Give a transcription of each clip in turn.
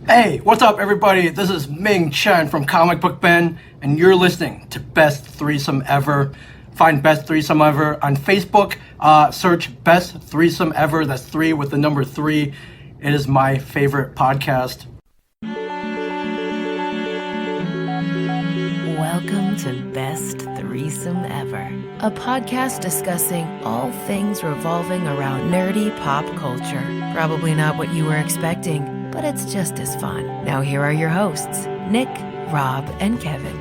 Hey, what's up, everybody? This is Ming Chen from Comic Book Ben, and you're listening to Best Threesome Ever. Find Best Threesome Ever on Facebook. Search Best Threesome Ever. That's 3 with the number 3. It is my favorite podcast. Welcome to Best Threesome Ever, a podcast discussing all things revolving around nerdy pop culture. Probably not what you were expecting, but it's just as fun. Now here are your hosts, Nick, Rob, and Kevin.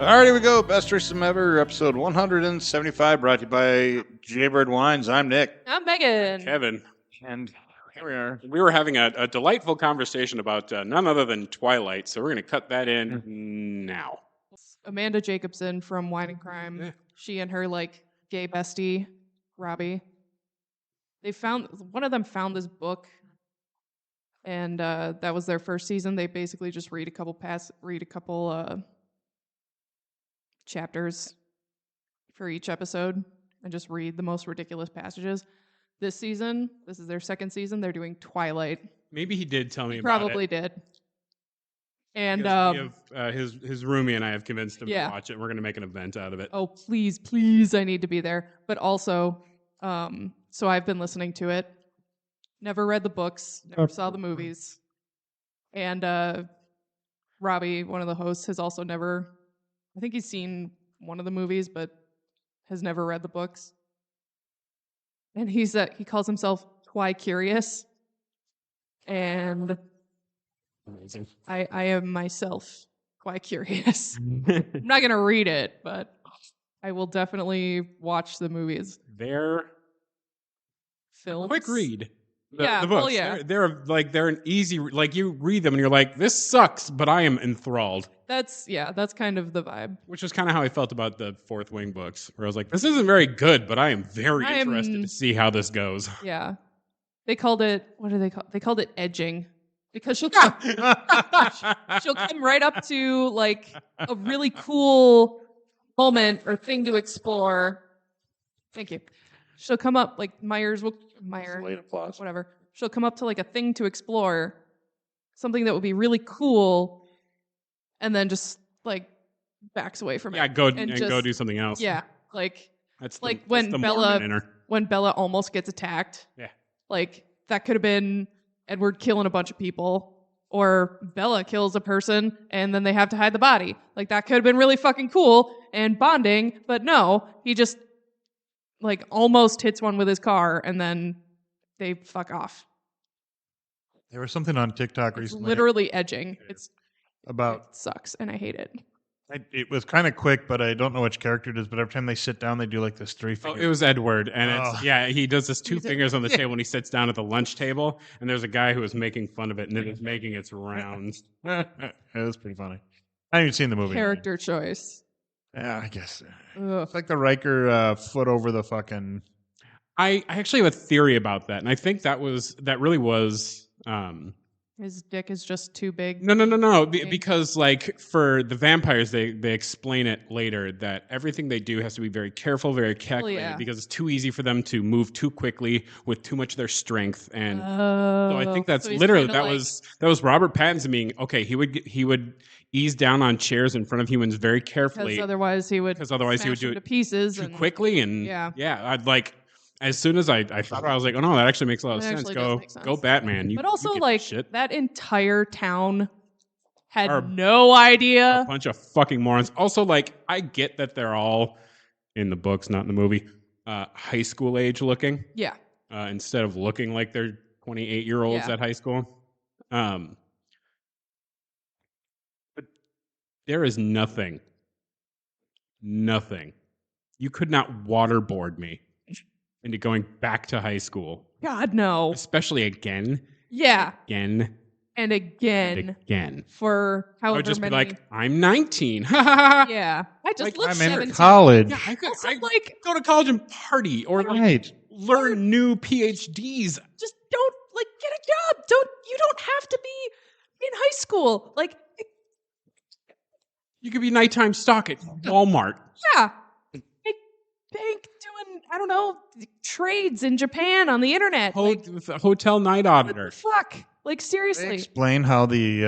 All right, here we go. Best Threesome Ever, episode 175, brought to you by Jaybird Wines. I'm Nick. I'm Megan. Kevin. And here we are. We were having a delightful conversation about none other than Twighlight, so we're going to cut that in now. Amanda Jacobson from Wine and Crime. Yeah. She and her gay bestie, Robbie. One of them found this book, and that was their first season. They basically just read a couple chapters for each episode and just read the most ridiculous passages. This season, this is their second season, they're doing Twighlight. Maybe he did tell me He about probably it. did. And his roomie and I have convinced him Yeah. to watch it. We're going to make an event out of it. oh, please, I need to be there. But also, so I've been listening to it. Never read the books, never saw the movies. And Robbie, one of the hosts, has also never, I think he's seen one of the movies, but has never read the books. And he calls himself Twi-Curious. And Amazing. I am myself quite curious. I'm not going to read it, but I will definitely watch the movies. They're Films. quick read. The Yeah, books. well, yeah. They're an easy, you read them and you're like, this sucks, but I am enthralled. That's kind of the vibe. Which is kind of how I felt about the Fourth Wing books, where I was like, this isn't very good, but I am very interested to see how this goes. Yeah. They called it, what do they call it? They called it edging. Because she'll come right up to a really cool moment or thing to explore. Thank you. She'll come up Meyer, Late applause. whatever. She'll come up to a thing to explore, something that would be really cool, and then just backs away from it. Yeah, go just do something else. Yeah, That's when the Bella Mormon in her. when Bella almost gets attacked. Yeah. That could have been Edward killing a bunch of people, or Bella kills a person and then they have to hide the body. That could have been really fucking cool and bonding, but no, he just almost hits one with his car and then they fuck off. There was something on TikTok It's recently literally edging. It about sucks and I hate it. it was kind of quick, but I don't know which character it is. But every time they sit down, they do this three Oh, finger. it was Edward, and Oh. he does this two fingers on the table when he sits down at the lunch table, and there's a guy who was making fun of it, and it is making its rounds. It was pretty funny. I haven't even seen the movie. Character choice. Yeah, I guess Ugh. it's like the Riker foot over the fucking. I actually have a theory about that, and I think that really was. His dick is just too big. No. Because for the vampires, they explain it later that everything they do has to be very careful, very calculated, because it's too easy for them to move too quickly with too much of their strength. And so I think that's literally that was Robert Pattinson being okay. He would ease down on chairs in front of humans very carefully, because otherwise he would do it to it pieces too and quickly. And I'd as soon as I thought, I was like, oh no, that actually makes a lot of sense. actually does make sense. Go Batman. But also, you get shit. that entire town had Are no A idea. bunch of fucking morons. Also, I get that they're all in the books, not in the movie, high school age looking. Yeah. Instead of looking like they're 28-year-olds at high school. But there is nothing. You could not waterboard me into going back to high school. God, no. Especially again. Yeah. Again. And again. Again. For I however would just many. be like, I'm 19. Yeah. I just look I'm 17. in college. Yeah, I Also, go to college and party or Right. learn new PhDs. just don't, get a job. You don't have to be in high school. You could be nighttime stock at Walmart. Yeah. Bank doing, I don't know, trades in Japan on the internet. Hotel night auditor. Fuck. Like They seriously. explain how they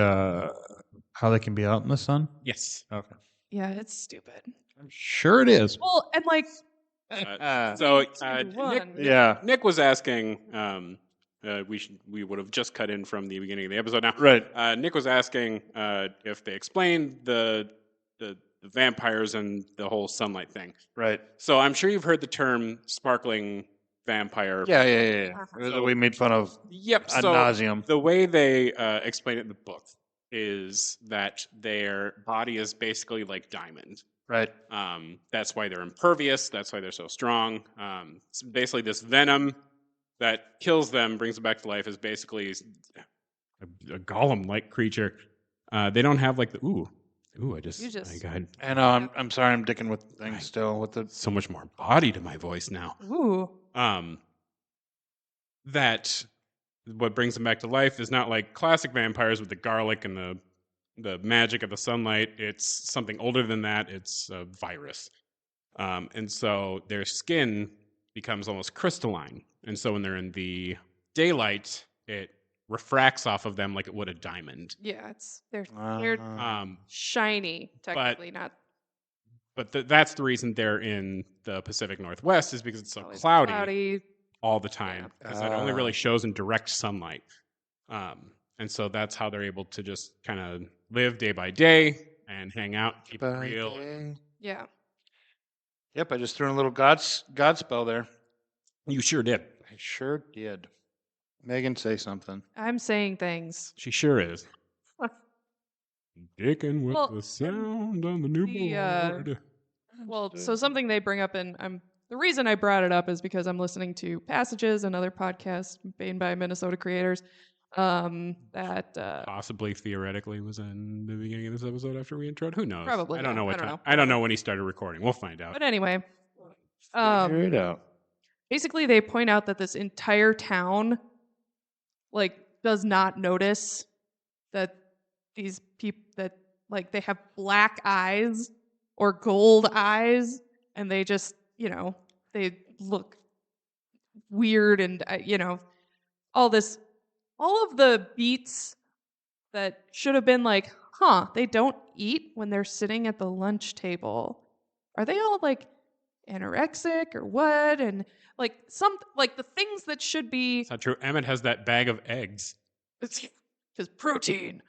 can be out in the sun. Yes. Okay. Yeah, it's stupid. I'm sure it is. Well, and like So Three, two, one. Nick was asking. We would have just cut in from the beginning of the episode now. Right. Nick was asking if they explained the vampires and the whole sunlight thing. Right. So I'm sure you've heard the term sparkling vampire. Yeah. So- We made fun of Yep. ad So nauseum. the way they explain it in the book is that their body is basically like diamond. Right. That's why they're impervious. That's why they're so strong. So basically, this venom that kills them, brings them back to life, is basically a golem-like creature. They don't have like the ooh. I got And I'm sorry, I'm dicking with things still with the so much more body to my voice now. Ooh. That what brings them back to life is not like classic vampires with the garlic and the magic of the sunlight. It's something older than that. It's a virus. And so their skin becomes almost crystalline. And so when they're in the daylight, it refracts off of them like it would a diamond. Yeah, they're shiny, technically, not. But that's the reason they're in the Pacific Northwest is because it's so cloudy all the time. Because that only really shows in direct sunlight. And so that's how they're able to just kind of live day by day and hang out, keep it real. Yeah. Yep, I just threw in a little God spell there. You sure did. I sure did. Megan, say something. I'm saying things. She sure is. Dicking with Well, the sound on the new board. Well, so something they bring up, and the reason I brought it up is because I'm listening to Passages, another podcast made by Minnesota creators. That possibly theoretically was in the beginning of this episode after we introed. Who knows? Probably. I don't know what I don't time. know. I don't know when he started recording. We'll find out. But anyway, Figure it out. basically they point out that this entire town does not notice that these people that they have black eyes or gold eyes, and they just they look weird, and all of the beats that should have been they don't eat when they're sitting at the lunch table. Are they all anorexic or what? And the things that should be. It's not true. Emmett has that bag of eggs. It's because protein.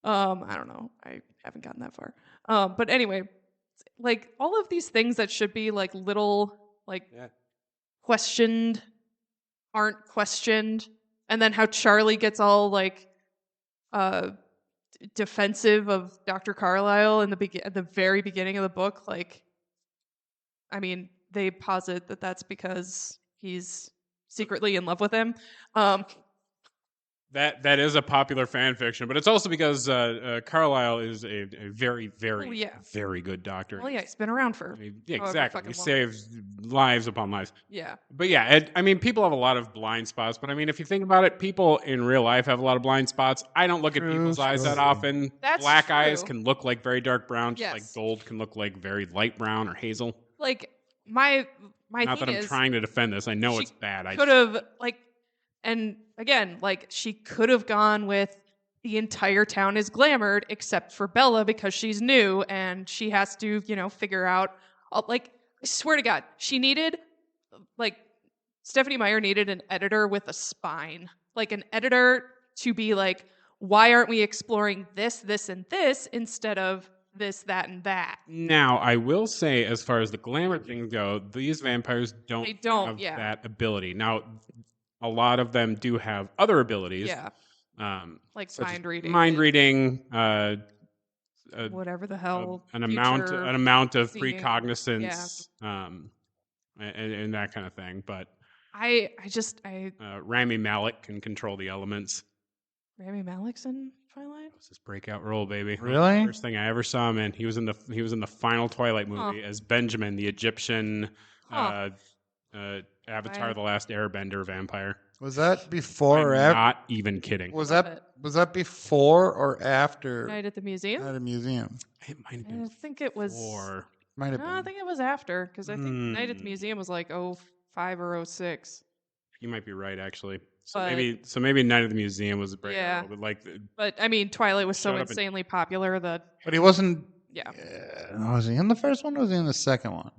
I don't know. I haven't gotten that far. But anyway, all of these things that should be little questioned aren't questioned. And then how Charlie gets all defensive of Dr. Carlisle at the very beginning of the book. They posit that that's because he's secretly in love with him. That is a popular fan fiction, but it's also because Carlisle is a very, very, very good doctor. Well, yeah, he's been around for exactly. He saves lives upon lives. Yeah. But yeah, people have a lot of blind spots. But if you think about it, people in real life have a lot of blind spots. I don't look at people's eyes that often. That's Black true. eyes can look like very dark brown, just Yes. like gold can look like very light brown or hazel. My Not that I'm trying to defend this. I know it's bad. Could have and again, she could have gone with the entire town is glamored except for Bella because she's new and she has to, figure out. I swear to God, she needed, Stephanie Meyer needed an editor with a spine, an editor to be why aren't we exploring this, this, and this instead of this, that, and that? Now, I will say, as far as the glamour things go, these vampires don't have that ability. Now, a lot of them do have other abilities. Yeah. Mind reading. Mind reading. Whatever the hell. An amount of seeing, precognizance. And that kind of thing. But I Rami Malek can control the elements. Rami Malek's in Twilight? That was his breakout role, baby. Really? First thing I ever saw him in. He was in the final Twilight movie as Benjamin, the Egyptian Avatar: The Last Airbender vampire. Was that before or after? Not even kidding. Was that before or after Night at the Museum? Night at the Museum. It might have been. I think it was. Might have No, been. I think it was after because I think Night at the Museum was 05 or 06. You might be right, actually. So But- maybe Night at the Museum was a breakout Yeah. role, but like But I mean, Twilight was so Showed up in- insanely popular that But he wasn't. yeah. Was he in the first one or was he in the second one?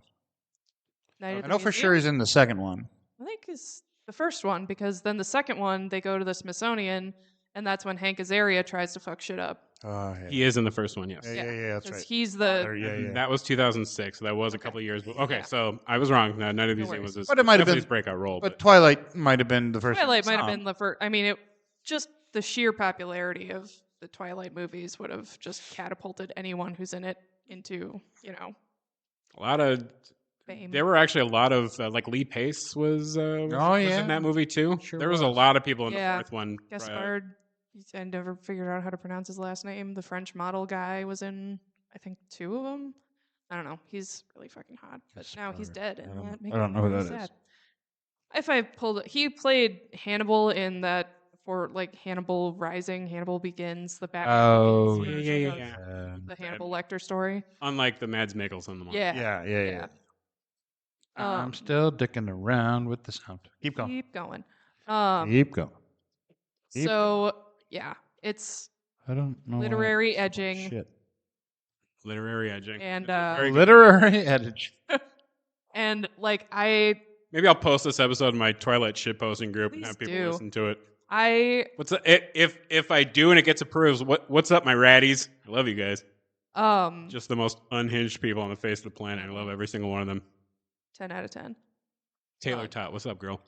Night at I the know for Museum, sure he's in the second one. I think is the first one because then the second one they go to the Smithsonian and that's when Hank Azaria tries to fuck shit up. Oh, yeah. he is in the first one, yes. Yeah, that's 'Cause right. he's the Yeah, yeah. That was 2006. So that was a Okay. couple of years. Okay, Yeah. so I was wrong. No, Night at the No Museum worries. was his, But it might have definitely been- his breakout role. But Twilight might have been the first. Twilight one. might have been the first. I mean, it just the sheer popularity of the Twilight movies would have just catapulted anyone who's in it into a lot of fame. there were actually a lot of like Lee Pace was yeah. in that movie too. Sure there was a was. lot of people in Yeah. the fourth one. Gaspard. I never figured out how to pronounce his last name. The French model guy was in, I think, 2 of them. I don't know. He's really fucking hot, but now he's Gaspard. dead, I and don't- that makes I don't know me who really that is. sad. If I pulled, he played Hannibal in that for like Hannibal Rising, Hannibal Begins, the Batman Oh, Begins yeah, version yeah, of yeah. the Hannibal Lecter story. Unlike the Mads Mikkelsen one. Yeah, Yeah. I'm Um, still dicking around with the sound. Keep going. Keep going. Keep going. keep- So yeah, it's I don't know. why literary I- edging. Shit. Literary edging. And Very good. Literary edge. and like Maybe I'll post this episode in my Twilight shit posting group and Please have people do. listen to it. I If I do and it gets approved, what's up, my ratties? I love you guys. um Just the most unhinged people on the face of the planet. I love every single one of them. 10 out of 10. Taylor Oh. Tot, what's up, girl?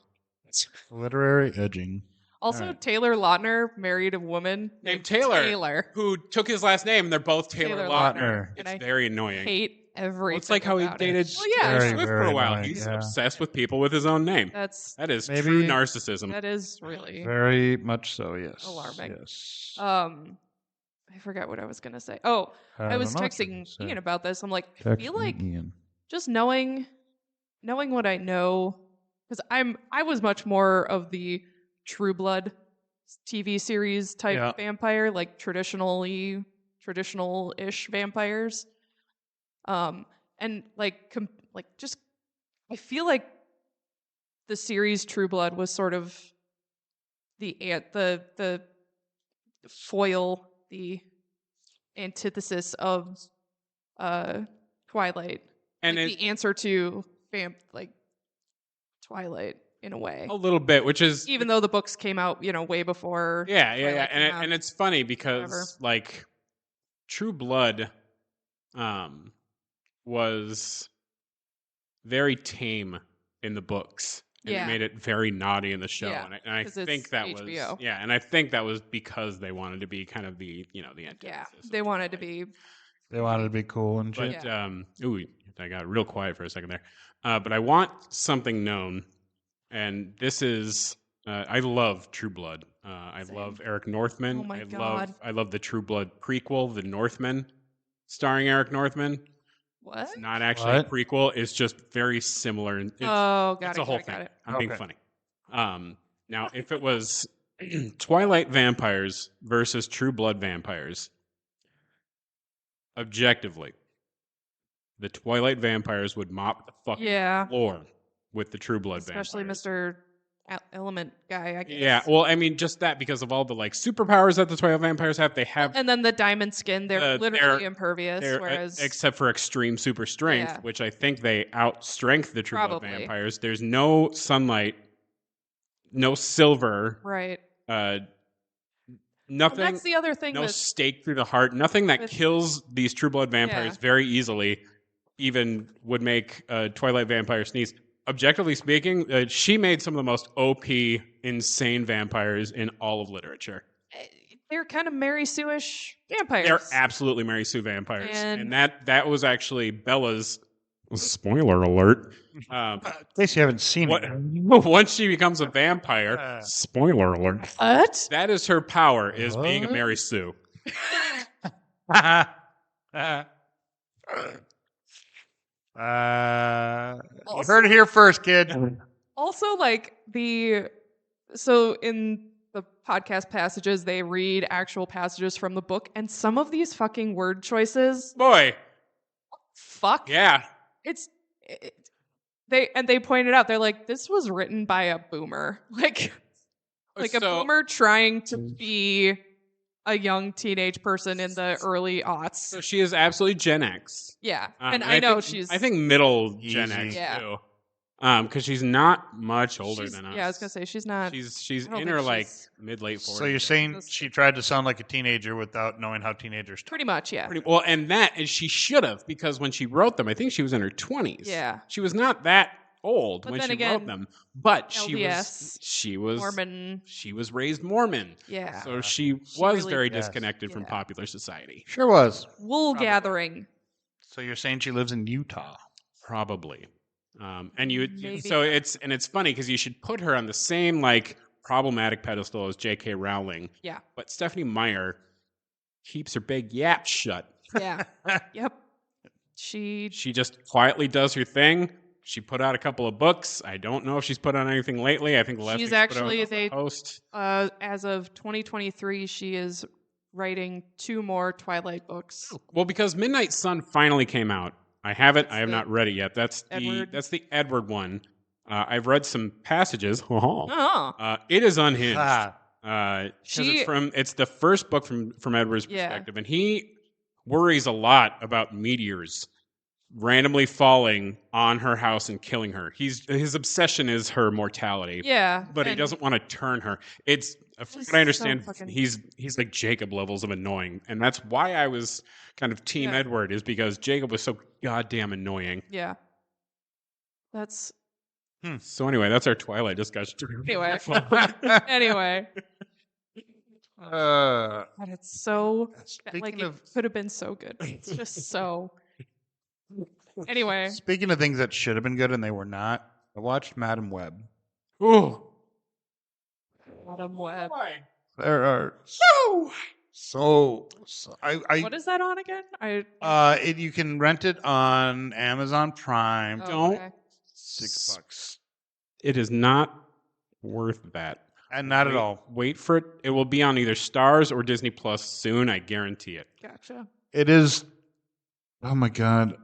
Literary edging. Also, Alright. Taylor Lautner married a woman Named Taylor. Taylor. Who took his last name? And they're both Taylor, Taylor Lautner. Lautner. And It's I very annoying. Hate everything. Well, it's like how he about dated It. Well, yeah, Taylor Very, Swift for very a while. annoying, He's yeah. obsessed with people with his own name. that's That is Maybe- true narcissism. that is really Very much so, yes. Alarming. Yes. I forgot what I was gonna say. Oh, I was don't know what you're texting gonna say. Ian about this. I'm like, I Text feel me, like Ian. just knowing what I know, because I was much more of the True Blood TV series type Yeah. vampire, like traditional-ish vampires. And like just I feel like the series True Blood was sort of the foil, the antithesis of Twilight, And like it, the answer to Twilight in a way. a little bit, which is Even though the books came out, way before. yeah. Twilight came out. And it's funny because Whatever. like True Blood was very tame in the books. And Yeah. it made it very naughty in the show. Yeah, And I 'cause it's think that HBO. was and I think that was because they wanted to be kind of the the antithesis. Yeah, of they wanted to Twilight. be. They wanted to be cool and shit. But ooh, I got real quiet for a second there. But I want something known, and this is I love True Blood. I Same. love Eric Northman. Oh my I God. love the True Blood prequel, The Northman, starring Eric Northman. What? It's not actually What? a prequel. It's just very similar. And it's, Oh, got it's it. a whole got it, thing. got it. I'm being Okay. funny. Now, if it was Twilight vampires versus True Blood vampires, objectively, the Twilight vampires would mop the fucking Yeah, floor with the True Blood especially vampires. Mr. Element guy. I guess. Yeah, well, I mean, just that because of all the like superpowers that the Twilight vampires have, they have And then the diamond skin, they're they're- literally impervious. they're, Whereas, except for extreme super strength, Yeah. which I think they outstrength the True Blood Probably. vampires. There's no sunlight, no silver, right. nothing. Well, that's the other thing. No that, stake through the heart. Nothing that with- kills these True Blood vampires Yeah. very easily. Even would make a Twilight vampire sneeze. Objectively speaking, she made some of the most OP, insane vampires in all of literature. they're kind of Mary Sue-ish vampires. They're absolutely Mary Sue vampires, And- and that was actually Bella's. Spoiler alert! In case you haven't seen What, it. once she becomes a vampire, spoiler alert. What? That is her power, is being a What? Mary Sue. You heard it here first, kid. Also, like so in the podcast passages, they read actual passages from the book, and some of these fucking word choices, Boy, fuck, yeah. they pointed out, they're like, this was written by a boomer. Like, Like a boomer trying to be a young teenage person in the early aughts. So she is absolutely Gen X. Yeah, and I know I think middle Gen Easy. X Yeah. too. Because she's not much older than us. Yeah, I was gonna say she's not. She's I don't in think her like she's- mid-late 40s. So you're saying she tried to sound like a teenager without knowing how teenagers talk. Pretty much, yeah. Pretty well, and she should have, because when she wrote them, I think she was in her 20s. Yeah. She was not that old But when then she again, wrote them, but LDS, she was Mormon. She was raised Mormon. Yeah. So she was really- very Yes. disconnected from Yeah. popular society. Sure was. Wool gathering. So you're saying she lives in Utah? Probably. And Maybe. so it's funny because you should put her on the same like problematic pedestal as J.K. Rowling. Yeah. But Stephanie Meyer keeps her big yap shut. Yeah. Yep. She just quietly does her thing. She put out a couple of books. I don't know if she's put out anything lately. I think the last She's thing she put out actually was they a post. as of 2023, she is writing 2 more Twilight books. Well, because Midnight Sun finally came out. I have it. I have the not read it yet. That's Edward. the Edward one. I've read some passages. Oh. It is unhinged. Ah. 'Cause She- it's the first book from Edward's Yeah. perspective, and he worries a lot about meteors randomly falling on her house and killing her. His obsession is her mortality. Yeah. But he and doesn't want to turn her. It's from Just what I understand, so fucking- he's like Jacob levels of annoying, and that's why I was kind of Team Yeah. Edward, is because Jacob was so goddamn annoying. Yeah. That's So anyway, that's our Twilight discussion. anyway. Anyway, Uh, but it's so speaking like of it could have been so good. It's just so. Anyway, speaking of things that should have been good and they were not, I watched Madam Web. Ooh. Adam Webb. There are so I What is that on again? you can rent it on Amazon Prime. Oh, don't- okay. $6. It is not worth that. And not at all. Wait for it. It will be on either Stars or Disney Plus soon. I guarantee it. Gotcha. It is. Oh my god!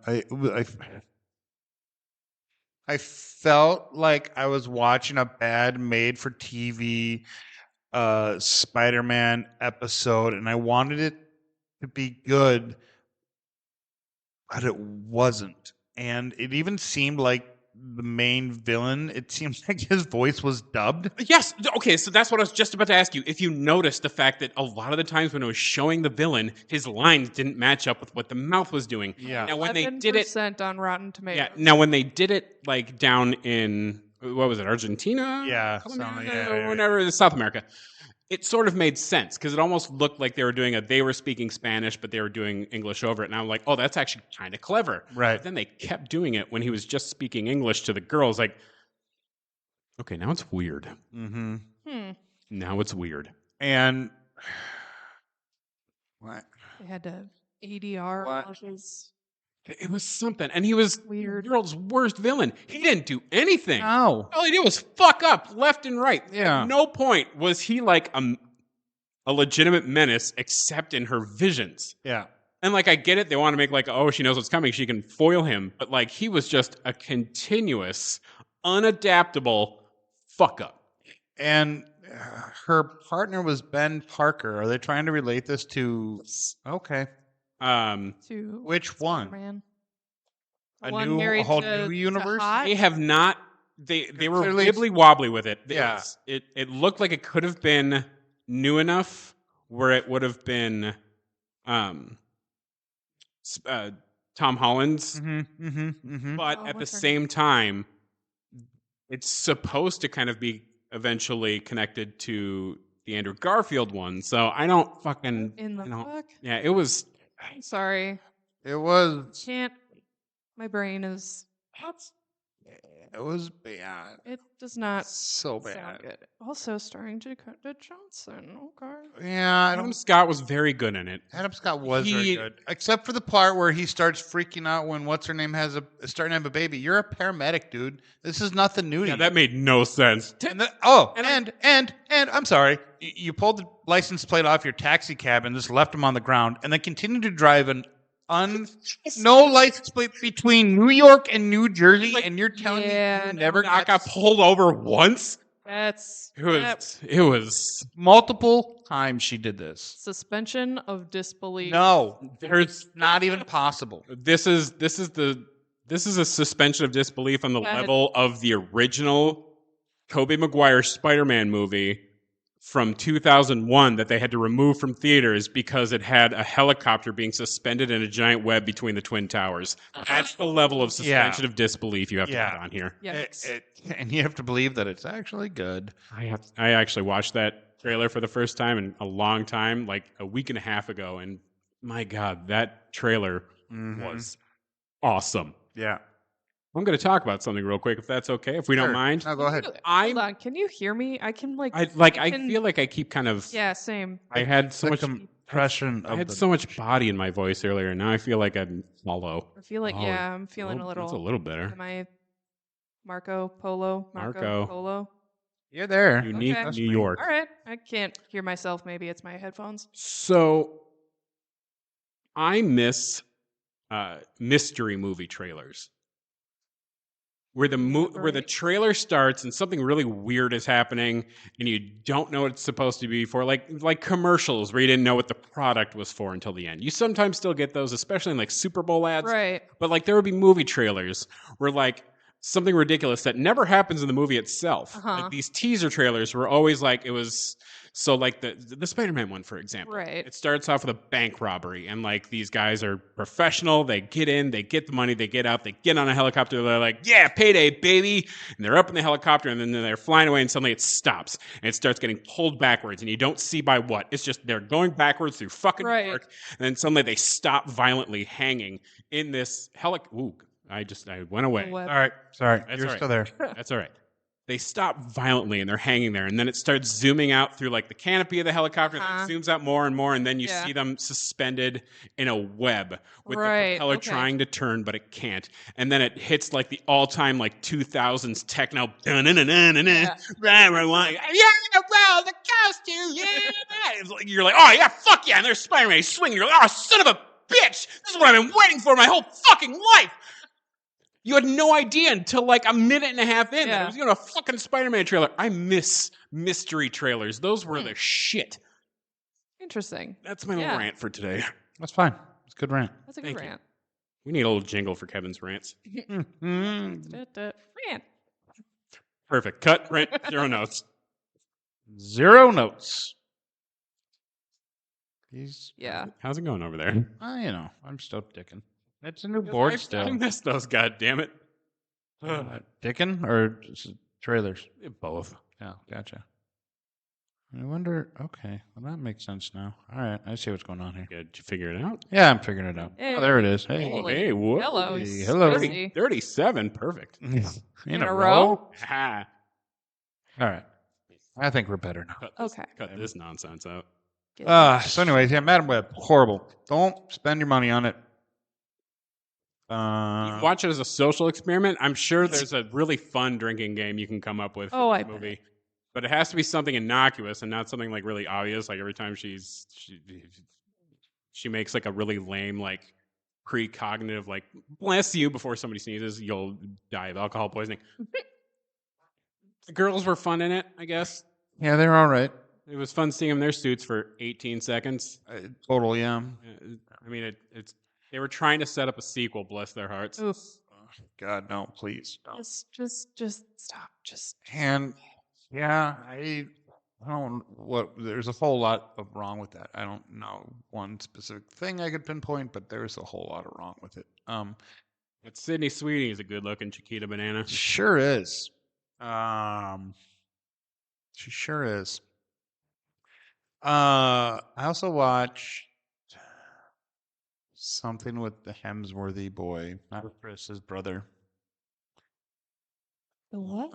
I felt like I was watching a bad made-for-TV Spider-Man episode, and I wanted it to be good, but it wasn't. And it even seemed like the main villain, it seems like his voice was dubbed. Yes. Okay. So that's what I was just about to ask you. If you noticed the fact that a lot of the times when it was showing the villain, his lines didn't match up with what the mouth was doing. Yeah. Now when they did it, 11% on Rotten Tomatoes. yeah. Now when they did it, like down in what was it, Argentina? Yeah, Colombia? something, yeah. Whenever South America, it sort of made sense because it almost looked like they were speaking Spanish, but they were doing English over it. And I'm like, oh, that's actually kind of clever. Right. But then they kept doing it when he was just speaking English to the girls. Like, okay, now it's weird. Mm-hmm. Now it's weird. And what? They had to ADR What? all of his It was something. And he was weird. the world's worst villain. He didn't do anything. No. All he did was fuck up left and right. Yeah. At no point was he like a legitimate menace except in her visions. Yeah. And like I get it, they want to make like, oh, she knows what's coming, she can foil him. But like he was just a continuous, unadaptable fuck up. And her partner was Ben Parker. Are they trying to relate this to? Okay. To Which one? Spider-Man. A One new, married a whole to- new to universe? Hot? They have not. They were Clearly- wibbly wobbly with it. Yeah. It looked like it could have been new enough where it would have been Tom Holland's, Mm-hmm. Mm-hmm. Mm-hmm. but Oh, at the what's her same time, it's supposed to kind of be eventually connected to the Andrew Garfield one. So I don't fucking In the fuck? Yeah, it was. I'm sorry. It was. Can't. My brain is. It was bad. It does not So sound bad. good. Also starring Dakota Johnson. Okay. Yeah, I Adam don't. Scott was very good in it. Adam Scott was very He- good, except for the part where he starts freaking out when what's her name is starting to have a baby. You're a paramedic, dude. This is nothing new to Yeah, you. that made no sense. And I'm sorry, you pulled the license plate off your taxi cab and just left him on the ground, and then continued to drive no license plate between New York and New Jersey, and you're telling me Yeah, you never I got pulled over once. That's It was Multiple times she did this. suspension of disbelief. No, there's not even possible. this is a suspension of disbelief on the Go ahead. level of the original Tobey Maguire Spider-Man movie from 2001 that they had to remove from theaters because it had a helicopter being suspended in a giant web between the Twin Towers. That's the level of suspension of disbelief you have to put on here. Yikes. And you have to believe that it's actually good. I actually watched that trailer for the first time in a long time, like a week and a half ago, and my God, that trailer was awesome. Yeah. I'm going to talk about something real quick, if that's okay, if we don't mind. No, go ahead. Hold on. Can you hear me? I can I feel like I keep kind of. Yeah, same. I had so much compression. I had so much body in my voice earlier, and now I feel like I'm hollow. I feel like Oh, I'm feeling a little. It's a little better. Am I Marco Polo? Marco. Polo. You're there. Unique Okay. New York. All right. I can't hear myself. Maybe it's my headphones. So I miss mystery movie trailers. Where the trailer starts and something really weird is happening and you don't know what it's supposed to be for, like commercials where you didn't know what the product was for until the end. You sometimes still get those, especially in like Super Bowl ads. Right. But like there would be movie trailers where like something ridiculous that never happens in the movie itself. Like these teaser trailers were always like it was. So like the Spider-Man one, for example, Right. it starts off with a bank robbery, and like these guys are professional. They get in, they get the money, they get out, they get on a helicopter. They're like, "Yeah, payday, baby!" And they're up in the helicopter, and then they're flying away, and suddenly it stops, and it starts getting pulled backwards, and you don't see by what. It's just they're going backwards through fucking New York, and then suddenly they stop violently, hanging in this helicopter. Ooh, I went away. All right. Sorry. That's You're all right. still there. That's all right. They stop violently and they're hanging there, and then it starts zooming out through like the canopy of the helicopter, and then it zooms out more and more, and then you see them suspended in a web with the propeller trying to turn, but it can't. And then it hits like the all-time like 2000s techno. Well, the costume, It's like, you're like, oh yeah, fuck yeah, and there's Spider-Man swinging. You're like, oh son of a bitch, this is what I've been waiting for my whole fucking life. You had no idea until like a minute and a half in that it was a fucking Spider-Man trailer. I miss mystery trailers. Those were the shit. Interesting. That's my little rant for today. That's fine. It's a good rant. That's a good rant. We need a little jingle for Kevin's rants. Rant. Perfect. Cut, rant, 0 notes. 0 notes. How's it going over there? I'm still dicking. It's a new board still. I miss those, goddammit. Dicking or just trailers? Both. Oh, gotcha. I wonder. Okay, well that makes sense now. All right, I see what's going on here. Did you figure it out? Yeah, I'm figuring it out. Hey. Oh, there it is. Hey, hey, whoa. Hello. Hey, hello. 37, perfect. In a row. Ah. All right, I think we're better now. Cut this nonsense out. So anyways, Madam Web, horrible. Don't spend your money on it. You can watch it as a social experiment. I'm sure there's a really fun drinking game you can come up with for this movie. But it has to be something innocuous and not something like really obvious. Like every time she makes like a really lame, like precognitive, like bless you before somebody sneezes, you'll die of alcohol poisoning. The girls were fun in it, I guess. Yeah, they're all right. It was fun seeing them in their suits for 18 seconds. Totally, yeah. I mean, they were trying to set up a sequel, bless their hearts. Oof. Oh, God, no, please. No. Just stop. And yeah, I don't there's a whole lot of wrong with that. I don't know one specific thing I could pinpoint, but there's a whole lot of wrong with it. But Sydney Sweeney is a good looking Chiquita Banana. Sure is. She sure is. I also watched something with the Hemsworthy boy, not Chris, his brother. The what?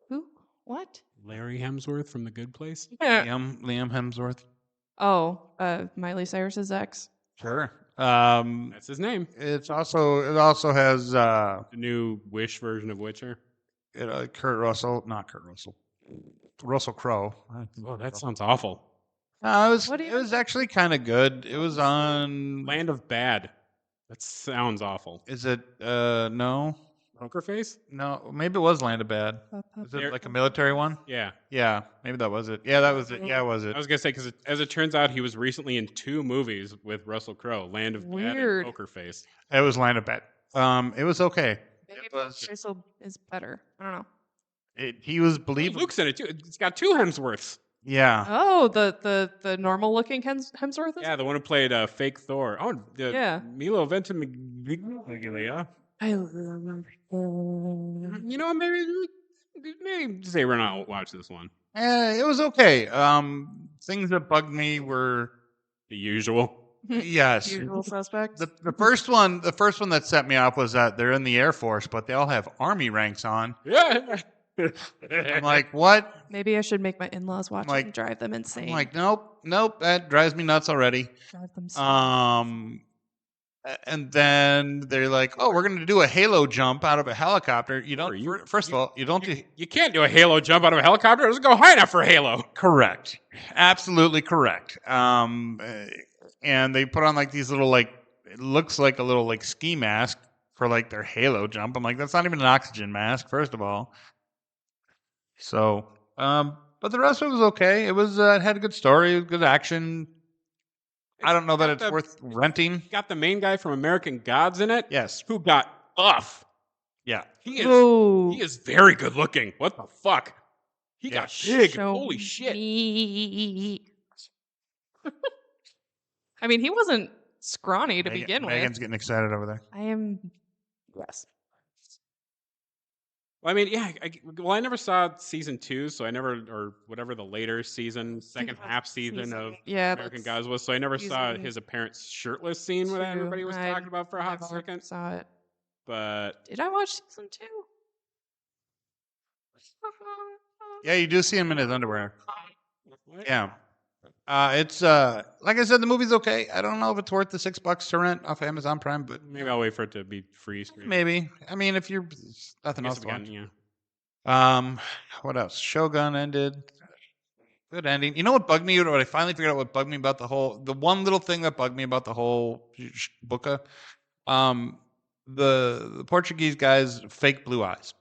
Who? What? Larry Hemsworth from The Good Place. Liam Hemsworth. Oh, Miley Cyrus's ex. Sure. That's his name. It also has The new Wish version of Witcher. Russell Crowe. Oh, that sounds awful. It was actually kind of good. It was on Land of Bad. That sounds awful. Is it no? Poker Face? No, maybe it was Land of Bad. Is it like a military one? Yeah. Yeah, maybe that was it. Yeah, that was it. Yeah, was it? I was gonna say because as it turns out, he was recently in 2 movies with Russell Crowe: Land of Bad and Weird. Poker Face. It was Land of Bad. It was okay. Maybe It was. Crystal is better. I don't know. He was Hey, believable. Luke's in it too. It's got 2 Hemsworths. Yeah. Oh, the normal looking Hemsworth is? Yeah, the one who played fake Thor. Oh, Yeah. Milo Ventimiglia. I love You know, maybe say we're not watch this one. It was okay. Things that bugged me were The usual. yes. Usual suspects. The first one that set me off was that they're in the Air Force, but they all have Army ranks on. Yeah. I'm like, what? Maybe I should make my in-laws watch Like- it and drive them insane. I'm like, nope, that drives me nuts already. Drive them so And then they're like, oh, we're going to do a halo jump out of a helicopter. You don't. First of all, you don't do. You can't do a Halo jump out of a helicopter. It doesn't go high enough for Halo. Correct. Absolutely correct. And they put on like these little like it looks like a little like ski mask for like their Halo jump. I'm like, that's not even an oxygen mask, first of all. So, but the rest of it was okay. It was it had a good story, good action. I don't know that it's worth renting. Got the main guy from American Gods in it. Yes. Who got buff. Yeah. He Ooh. is very good looking. What the fuck? He got big. Show Holy shit. me. I mean, he wasn't scrawny to begin Megan's with. getting excited over there. I am. Yes. Well, I mean, yeah. I never saw season 2, so I never, or whatever the later season, second half season of Yeah, American that's Gods was. So I never saw season his apparent shirtless scene that two. everybody was I talking about for a hot never second. Saw it. But Did I watch season 2? Yeah, you do see him in his underwear. what? Yeah. It's like I said, the movie's okay. I don't know if it's worth the $6 to rent off Amazon Prime, but Maybe I'll wait for it to be free. maybe. I mean, if you're nothing Guess else to watch. yeah. What else? Shogun ended. Good ending. You know what bugged me? What I finally figured out what bugged me about the one little thing that bugged me about the whole booka. The Portuguese guy's fake blue eyes.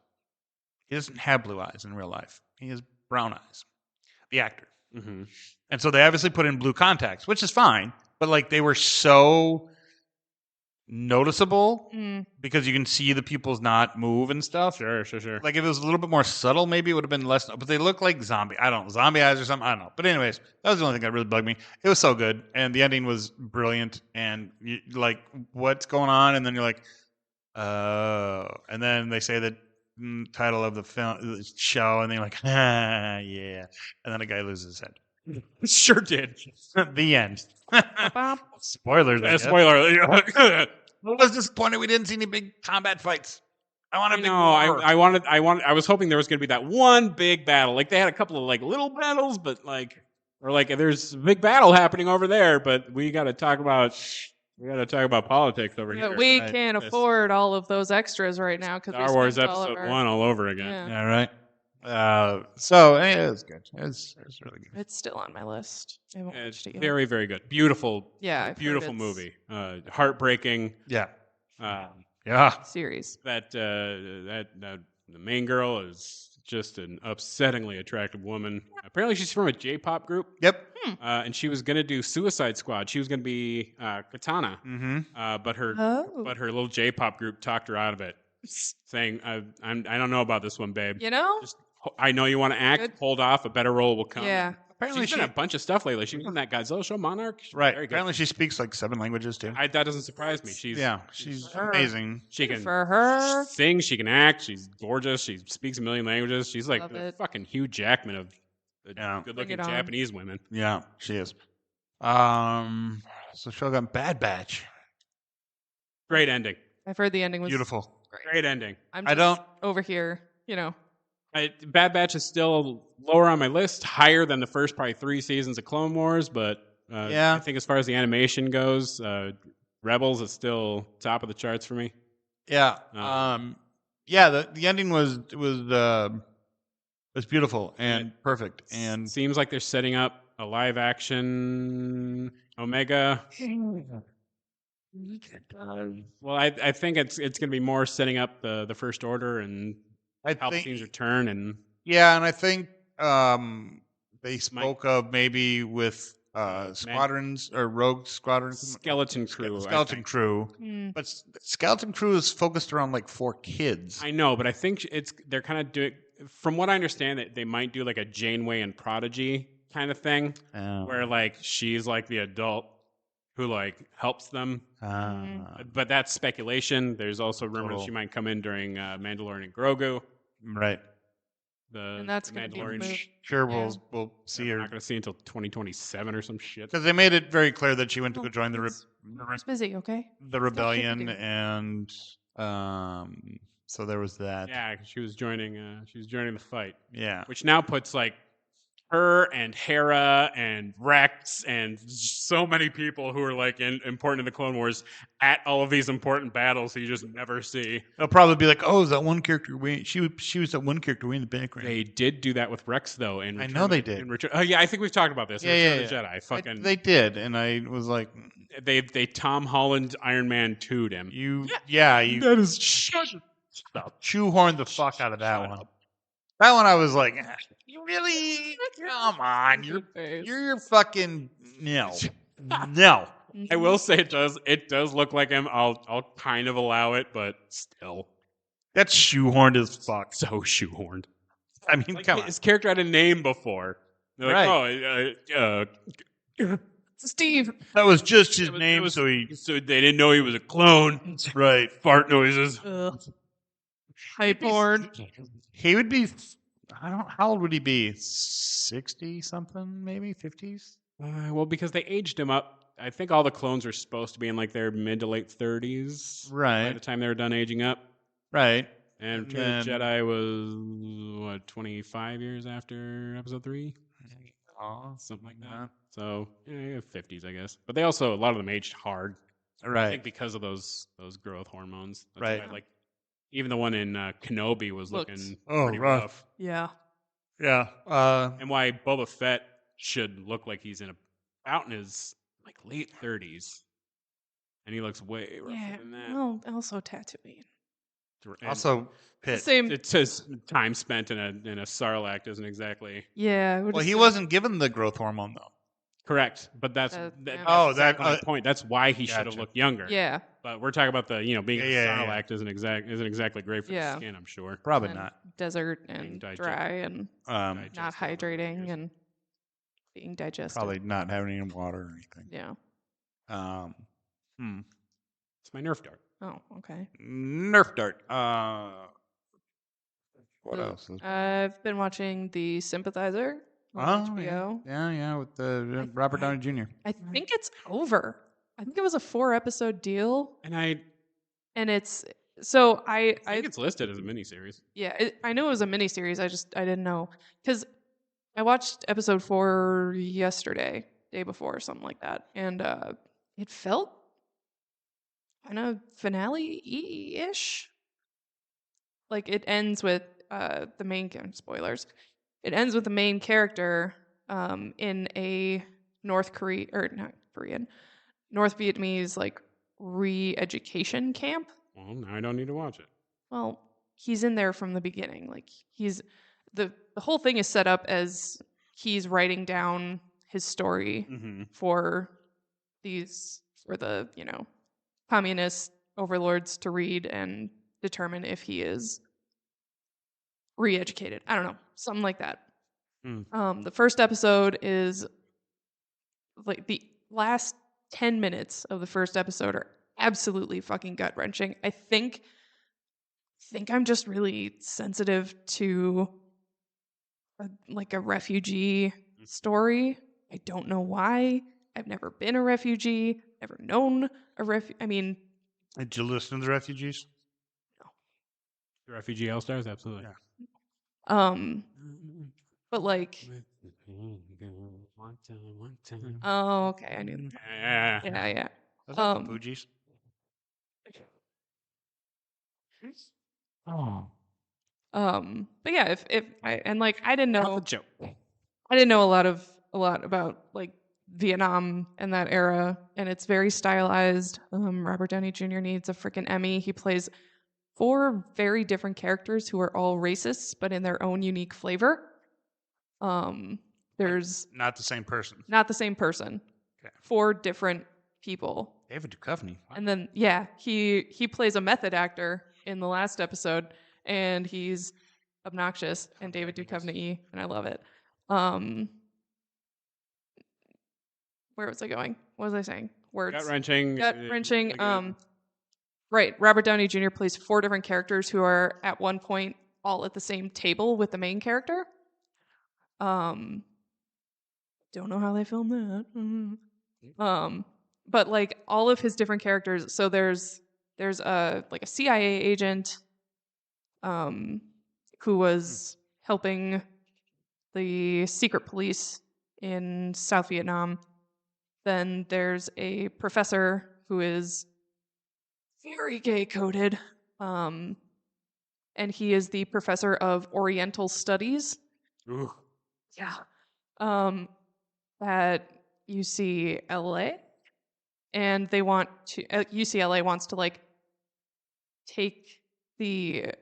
He doesn't have blue eyes in real life. He has brown eyes. The actor. Mm-hmm. And so they obviously put in blue contacts, which is fine. But like they were so noticeable because you can see the pupils not move and stuff. Sure. Like if it was a little bit more subtle, maybe it would have been less. But they look like zombie. I don't know, zombie eyes or something. I don't know. But anyways, that was the only thing that really bugged me. It was so good, and the ending was brilliant. And you, like, what's going on? And then you're like, oh. And then they say the title of the film show, and they're like, ah, yeah. And then a guy loses his head. Sure did. The end. Ba-bum. Spoilers. I guess. Spoiler. I was disappointed we didn't see any big combat fights. I want a big war. I was hoping there was going to be that one big battle. Like they had a couple of like little battles, but like, or like there's a big battle happening over there, but we got to talk about politics over here. But we Right. can't Yes. afford all of those extras right now because Star Wars Episode 1 all over again. Yeah. Yeah, right. So it was good. It was really good. It's still on my list. I haven't It's watched it yet. very, very good. Beautiful. Yeah, I've heard beautiful it's movie. Heartbreaking. Yeah. Yeah. series. That the main girl is just an upsettingly attractive woman. Apparently, she's from a J-pop group, Yep. and she was gonna do Suicide Squad. She was gonna be Katana, Mm-hmm. but her Oh. little J-pop group talked her out of it, saying, I don't know about this one, babe. You know? Just I know you want to act. Good. Hold off. A better role will come." Yeah. Apparently She's been in a bunch of stuff lately. She was in that Godzilla show, Monarch. She's Right. very good. Apparently, she speaks like 7 languages too. That doesn't surprise me. She's She's Sure. amazing. she Good can for her. sing. She can act. She's gorgeous. She speaks a million languages. She's like Love the it. fucking Hugh Jackman of the Yeah. good-looking Bring it on. Japanese women. Yeah, she is. So Shogun Bad Batch. Great ending. I've heard the ending was Beautiful. Great ending. I'm I just don't- over here, Bad Batch is still lower on my list, higher than the first probably 3 seasons of Clone Wars, but Yeah. I think as far as the animation goes, Rebels is still top of the charts for me. Yeah. Oh. Yeah. The ending was beautiful and perfect. And Seems like they're setting up a live action Omega Well, I think it's going to be more setting up the First Order and I Palpatine's think, return, and yeah, and I think they Might- spoke of maybe with squadrons or rogue squadrons, Skeleton Crew. I skeleton think. crew, Hmm. but skeleton crew is focused around like 4 kids. I know, but I think they're kind of doing. From what I understand, that they might do like a Janeway and Prodigy kind of thing, where like she's like the adult who like helps them. But that's speculation. There's also rumors Total. she might come in during Mandalorian and Grogu. Right. And that's gonna be the Mandalorian. move. Sure, Yeah. we'll see We're her not going to see until 2027 or some shit. because they made it very clear that she went to go join the It's busy, okay? the Got shit to rebellion, do. and so there was that. Yeah, she was joining. She was joining the fight, Yeah. which now puts like her and Hera and Rex and so many people who are like important in the Clone Wars at all of these important battles you just never see. They'll probably be like, "Oh, is that one character? She was that one character way in the background." They did do that with Rex though. In I Return know of they the- did. In Return, oh yeah, I think we've talked about this. In Yeah, Return yeah, of the Jedi. Fucking they did, and I was like, they Tom Holland Iron Man 2'd him. you That is shoehorned the fuck out of that one. That one I was like, you really? Come on, you're fucking no. I will say it does look like him. I'll kind of allow it, but still That's shoehorned as fuck. so shoehorned. I mean, Like, come on. his character had a name before. They're like, oh, Steve. That was just his it was- name, it was- so he so they didn't know he was a clone. right. Fart noises. Ugh. Hype porn. He would be. I don't. How old would he be? 60 something, maybe 50s. Well, because they aged him up. I think all the clones were supposed to be in like their mid to late 30s. By Right. the time they were done aging up. Right. And And Return of the then- Jedi was, what, 25 years after Episode 3? Something like that. So, yeah, 50s, I guess. But they also, a lot of them aged hard. I Right. think because of those growth hormones. That's Right. why, like, even the one in Kenobi was Looked- looking Oh, pretty rough. rough. Yeah. Yeah. And why Boba Fett should look like he's about in his like late 30s, and he looks way rougher Yeah. than that. Well, also Tatooine. And Also, Pitt. Same. it says time spent in a Sarlacc doesn't exactly Yeah. Well, he wasn't given the growth hormone though. correct, but that's Yeah. Oh, exactly that- my point. That's why he should have gotcha. looked younger. Yeah. But we're talking about the being a Yeah. Sarlacc isn't exactly great for Yeah. the skin. I'm sure. Probably and not. Desert and digest- dry and Um, digest not over the hydrating years. and being digested. probably not having any water or anything. Yeah. It's my Nerf dart. Oh, okay. Nerf dart. What So, else? I've been watching The Sympathizer on HBO. Yeah, with the Robert Downey Jr. I think it's over. I think it was a 4-episode deal, And I and it's so think it's listed as a miniseries. yeah. I knew it was a miniseries. I didn't know because I watched episode 4 yesterday, day before, something like that, and it felt kind of finale-ish. Like it ends with the main spoilers. It ends with the main character in a North Vietnamese like re-education camp. Well, now I don't need to watch it. Well, he's in there from the beginning. Like he's the whole thing is set up as he's writing down his story for the communist overlords to read and determine if he is re-educated. I don't know, something like that. The first episode is like the last 10 minutes of the first episode are absolutely fucking gut-wrenching. I think I'm just really sensitive to a refugee story. I don't know why. I've never been a refugee, never known a I mean, Did you listen to the refugees? The Refugee All-Stars, absolutely. but like, oh, okay, I knew that. Yeah. Was that the Fugees? But yeah, if I and like I didn't know joke. I didn't know a lot about like Vietnam and that era, and it's very stylized. Robert Downey Jr. needs a freaking Emmy. He plays 4 very different characters who are all racists, but in their own unique flavor. There's Not the same person. not the same person. Okay. 4 different people. David Duchovny. Wow. And then he plays a method actor in the last episode, and he's obnoxious and David Duchovny, and I love it. Where was I going? What was I saying? Words. Gut wrenching. Gut wrenching. Right. Robert Downey Jr. plays 4 different characters who are at one point all at the same table with the main character. Don't know how they filmed that. But like all of his different characters. So there's a CIA agent, who was helping the secret police in South Vietnam. Then there's a professor who is very gay coded, and he is the professor of Oriental Studies. Ooh. Yeah. At UCLA, and they want to UCLA wants to like take the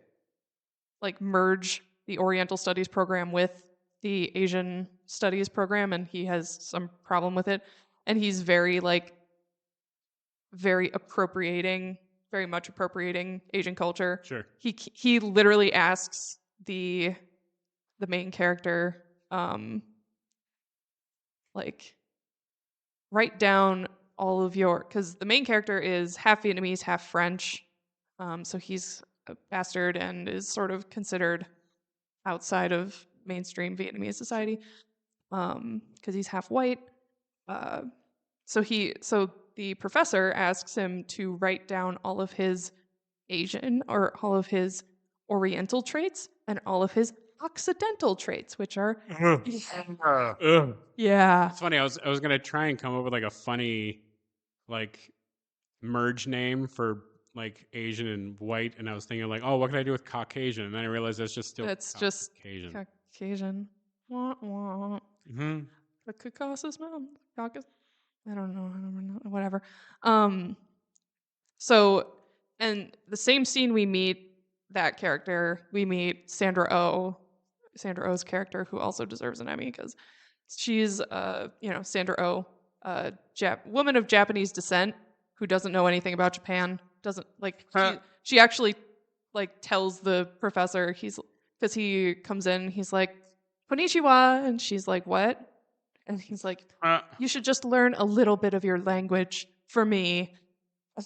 merge the Oriental Studies program with the Asian Studies program, and he has some problem with it, and he's very much appropriating Asian culture. Sure. He literally asks the main character, write down all of because the main character is half Vietnamese, half French, so he's a bastard and is sort of considered outside of mainstream Vietnamese society, because he's half white. So the professor asks him to write down all of his Asian or all of his Oriental traits and all of his Occidental traits, which are yeah. It's funny. I was gonna try and come up with like a funny, like, merge name for like Asian and white, and I was thinking like, oh, what can I do with Caucasian? And then I realized that's just still Caucasian. Caucasian. Wah, wah. Mm-hmm. The Caucasus Mountain. Caucasus. I don't know. Whatever. So, and the same scene we meet that character, we meet Sandra Oh's character, who also deserves an Emmy because she's, Sandra Oh, woman of Japanese descent who doesn't know anything about Japan. Doesn't she actually tells the professor because he comes in, he's like, "Konnichiwa," and she's like, "What?" And he's like, "You should just learn a little bit of your language for me."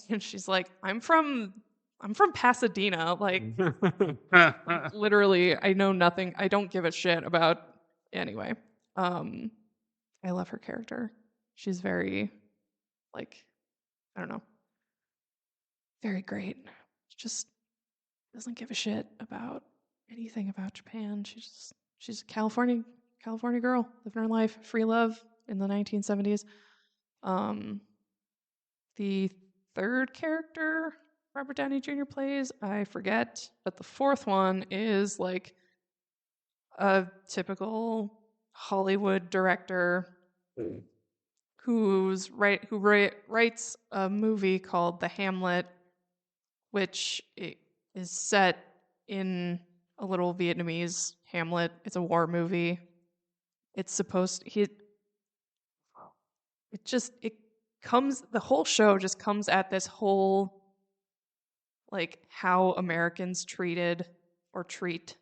And she's like, I'm from Pasadena. Literally, I know nothing. I don't give a shit about. Anyway, I love her character. She's very, I don't know, very great. She just doesn't give a shit about anything about Japan. She's a California girl living her life, free love in the 1970s. The 3rd character Robert Downey Jr. plays, I forget, but the 4th one is like a typical Hollywood director who writes a movie called The Hamlet, which is set in a little Vietnamese hamlet. It's a war movie. It's supposed the whole show just comes at this whole how Americans treated or treat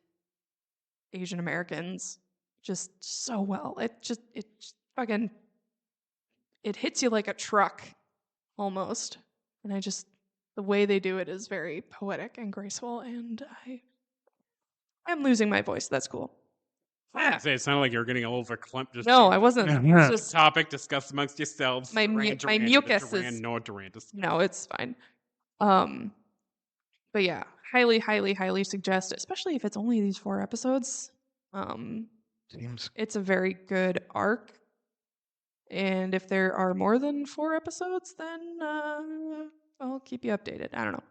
Asian Americans just so well. It hits you like a truck almost. And the way they do it is very poetic and graceful, and I'm losing my voice. That's cool. Yeah. It sounded like you were getting a little verklempt. No, I wasn't. It's just topic discussed amongst yourselves. my mucus is. No, it's fine. But yeah, highly, highly, highly suggest, especially if it's only these 4 episodes. It's a very good arc, and if there are more than 4 episodes, then I'll keep you updated. I don't know,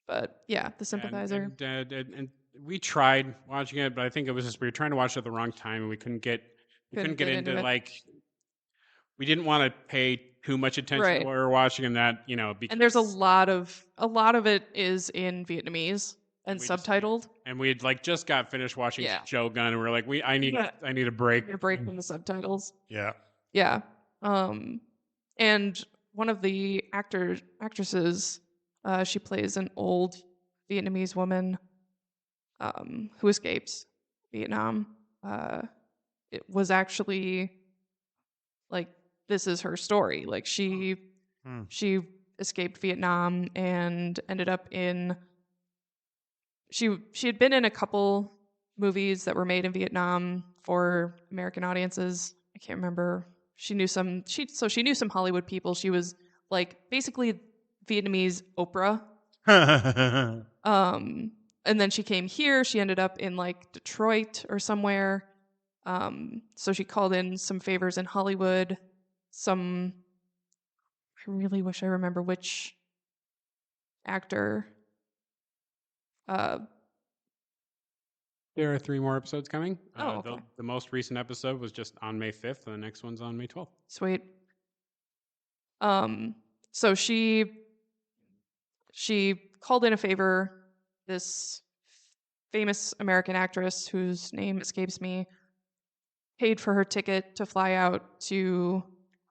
but yeah, the Sympathizer. And we tried watching it, but I think it was just we were trying to watch it at the wrong time, and we couldn't get into we didn't want to pay too much attention Right. to what we were watching, and that because And there's a lot of it is in Vietnamese and we just- subtitled. and we had just got finished watching Yeah. Sho-Gun, and we're like, I need a break. A break from the subtitles. Yeah. Yeah. And one of the actresses, she plays an old Vietnamese woman who escapes Vietnam. It was actually like this is her story. Like she escaped Vietnam and ended up in. She had been in a couple movies that were made in Vietnam for American audiences. I can't remember. She knew some Hollywood people. She was like basically Vietnamese Oprah. And then she came here. She ended up in like Detroit or somewhere. So she called in some favors in Hollywood. I really wish I remember which actor. There are 3 more episodes coming. Okay. The most recent episode was just on May 5th, and the next one's on May 12th. Sweet. So she called in a favor. This famous American actress whose name escapes me paid for her ticket to fly out to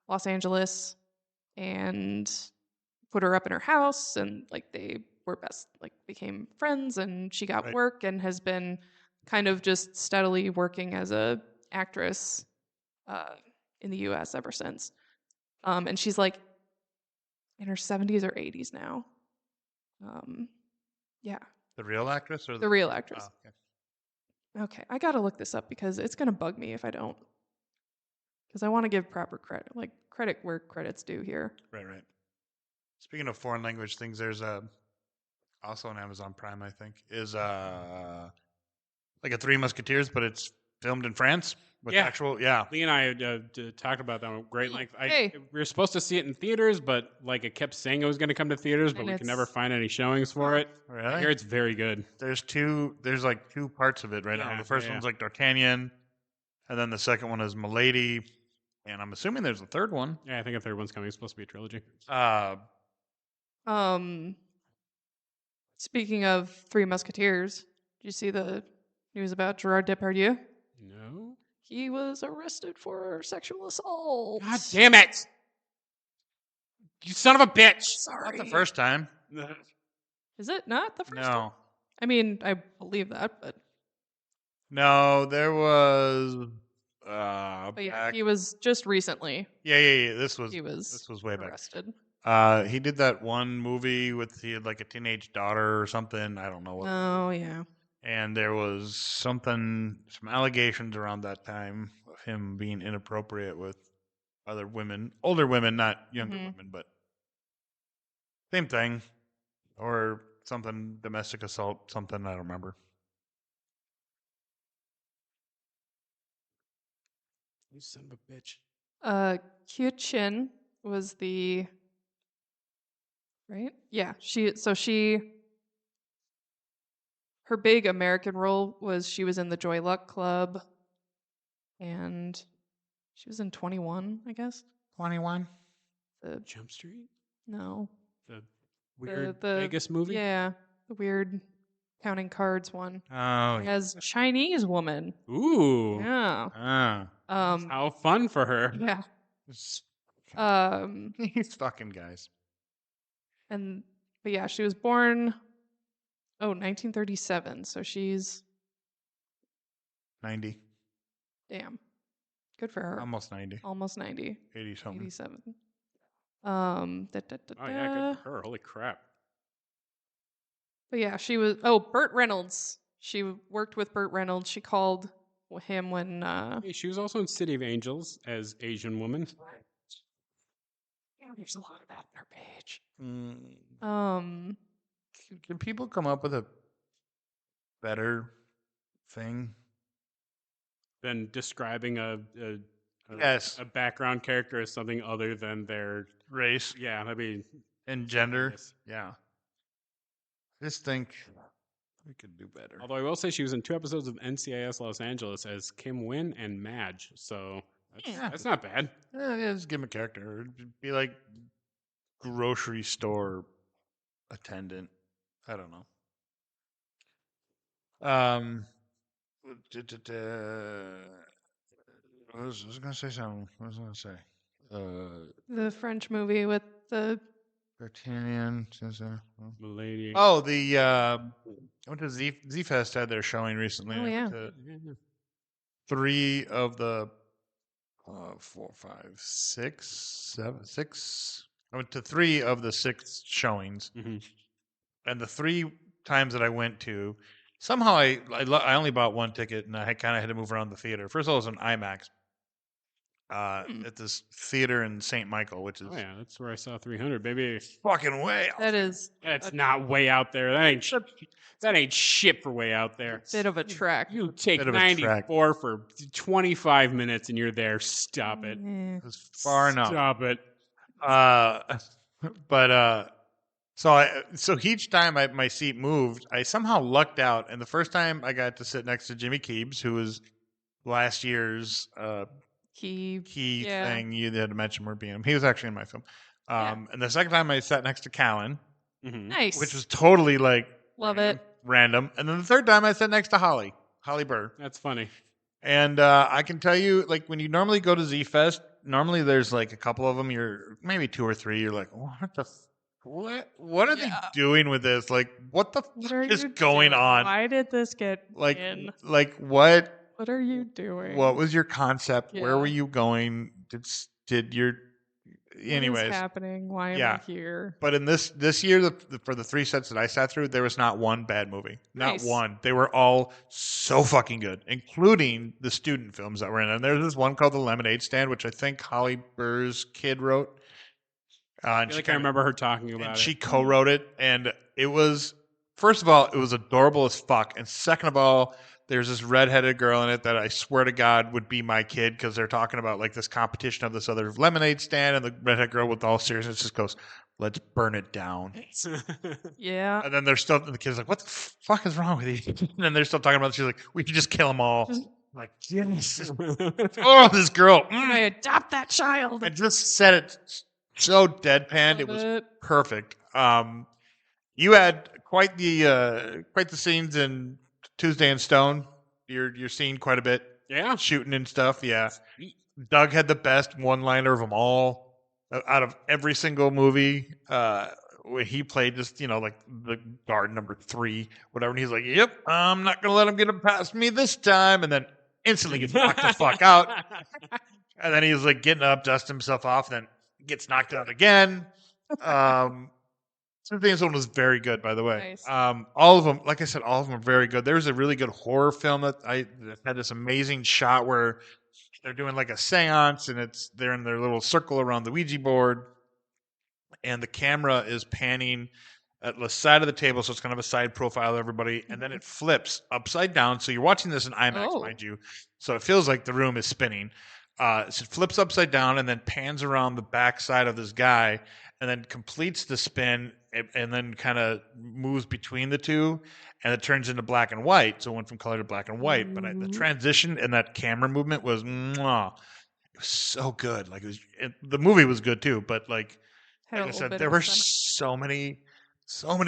Los Angeles and put her up in her house, and like they were became friends, and she got work and has been kind of just steadily working as a actress in the US ever since. And she's like in her 70s or 80s now. Yeah. The real actress or The real actress. Oh, okay. Okay, I gotta look this up because it's gonna bug me if I don't. Because I want to give proper credit, like credit where credit's due here. Right. Speaking of foreign language things, there's also on Amazon Prime, I think, is like a Three Musketeers, but it's filmed in France with actual. Lee and I talked about that at great length. Hey. We were supposed to see it in theaters, but like it kept saying it was going to come to theaters, but And we could it's- never find any showings for it. Really? I hear it's very good. There's like 2 parts of it right now. Yeah, The first yeah. one's like D'Artagnan, and then the second one is Milady, and I'm assuming there's a third one. Yeah, I think a third one's coming. It's supposed to be a trilogy. Speaking of Three Musketeers, did you see the news about Gerard Depardieu? No. He was arrested for sexual assault. God damn it! You son of a bitch! Sorry. Not the first time. Is it not the first No. time? I mean, I believe that, but No, there was. yeah, back- he was just recently yeah. This was way back. arrested. He did that one movie with he had like a teenage daughter or something. I don't know what. Oh yeah. And there was some allegations around that time of him being inappropriate with other women, older women, not younger women, but same thing, or something, domestic assault, something, I don't remember. You son of a bitch. Kyu Chin was the right? Yeah, her big American role was she was in the Joy Luck Club, and she was in 21, I guess. 21. Jump Street? No, The weird the Vegas movie? Yeah, the weird counting cards one. Oh, As Chinese woman. Ooh. Yeah. How fun for her. Yeah. These fucking guys. But yeah, she was born 1937, so she's 90. damn. Good for her. Almost 90. Almost 90. 80 something. 87. Oh, yeah, good for her. Holy crap. But yeah, she was Burt Reynolds. She worked with Burt Reynolds. She called him when Hey, she was also in City of Angels as Asian woman. there's a lot of that on her page. Can people come up with a better thing? Than describing a Yes. a background character as something other than their Race yeah, that'd be and gender. yes. Yeah. I just think we could do better. Although I will say she was in 2 episodes of NCIS Los Angeles as Kim Wynn and Madge. So That's not bad. Yeah, just give him a character. It'd be like grocery store attendant. I don't know. I was gonna say something. What was I gonna say? The French movie with the D'Artagnan. Milady. Oh, I went to Z Fest had their showing recently. Oh, I yeah. went to 3 of the 4, 5, 6, 7, 6. I went to 3 of the 6 showings, and the 3 times that I went to, somehow I only bought one ticket, and I kind of had to move around the theater. First of all, it was an IMAX at this theater in St. Michael, which is Oh yeah, that's where I saw 300, baby. fucking way out. that is That's not way out there. That ain't shit for way out there. bit of a trek. You take Bit of a trek. 94 for 25 minutes and you're there. Stop it. It was far enough. Stop it. So each time my seat moved, I somehow lucked out. And the first time I got to sit next to Jimmy Keebs, who was last year's key Yeah. thing you had to mention were being him. He was actually in my film. Yeah. And the second time I sat next to Callan, Nice. which was totally like Love it. random. And then the third time I sat next to Holly Burr. That's funny. And I can tell you, like, when you normally go to Z Fest, normally there's like a couple of them. You're maybe 2 or 3. You're like, what are they doing with this? Like, what the fuck is going on? Why did this get Like, in? like what? What are you doing? What was your concept? Where Yeah. were you going? Did your anyways? What is happening? Why am Yeah. I here? But in this year, for the 3 sets that I sat through, there was not one bad movie. Not Nice. one. They were all so fucking good, including the student films that were in. And there's this one called The Lemonade Stand, which I think Holly Burr's kid wrote. I feel like I remember her talking about and it. she co-wrote it, and it was, first of all, it was adorable as fuck, and second of all, there's this redheaded girl in it that I swear to God would be my kid, because they're talking about like this competition of this other lemonade stand, and the redhead girl with all seriousness just goes, "Let's burn it down." Yeah. And then the kid's like, "What the fuck is wrong with you?" And then they're still talking about it. She's like, "We could just kill them all." Like, Jesus. Oh, this girl. Can I adopt that child? I just said it so deadpan. It Love was it. perfect. You had quite the scenes in Tuesday in Stone. You're seeing quite a bit. Yeah. Shooting and stuff. Yeah. Doug had the best one-liner of them all out of every single movie. When he played just, like the guard number 3, whatever, and he's like, "Yep, I'm not gonna let him get him past me this time," and then instantly gets knocked the fuck out. And then he's like getting up, dust himself off, and then gets knocked out again. This one was very good, by the way. Nice. All of them, like I said, all of them are very good. There was a really good horror film that had this amazing shot where they're doing like a seance, and they're in their little circle around the Ouija board, and the camera is panning at the side of the table, so it's kind of a side profile of everybody, and then it flips upside down. So you're watching this in IMAX, mind you, so it feels like the room is spinning. So it flips upside down and then pans around the back side of this guy, and then completes the spin, and then kind of moves between the two, and it turns into black and white. So it went from color to black and white. But the transition and that camera movement was, mwah. It was so good. Like the movie was good too. But like I said, there were so many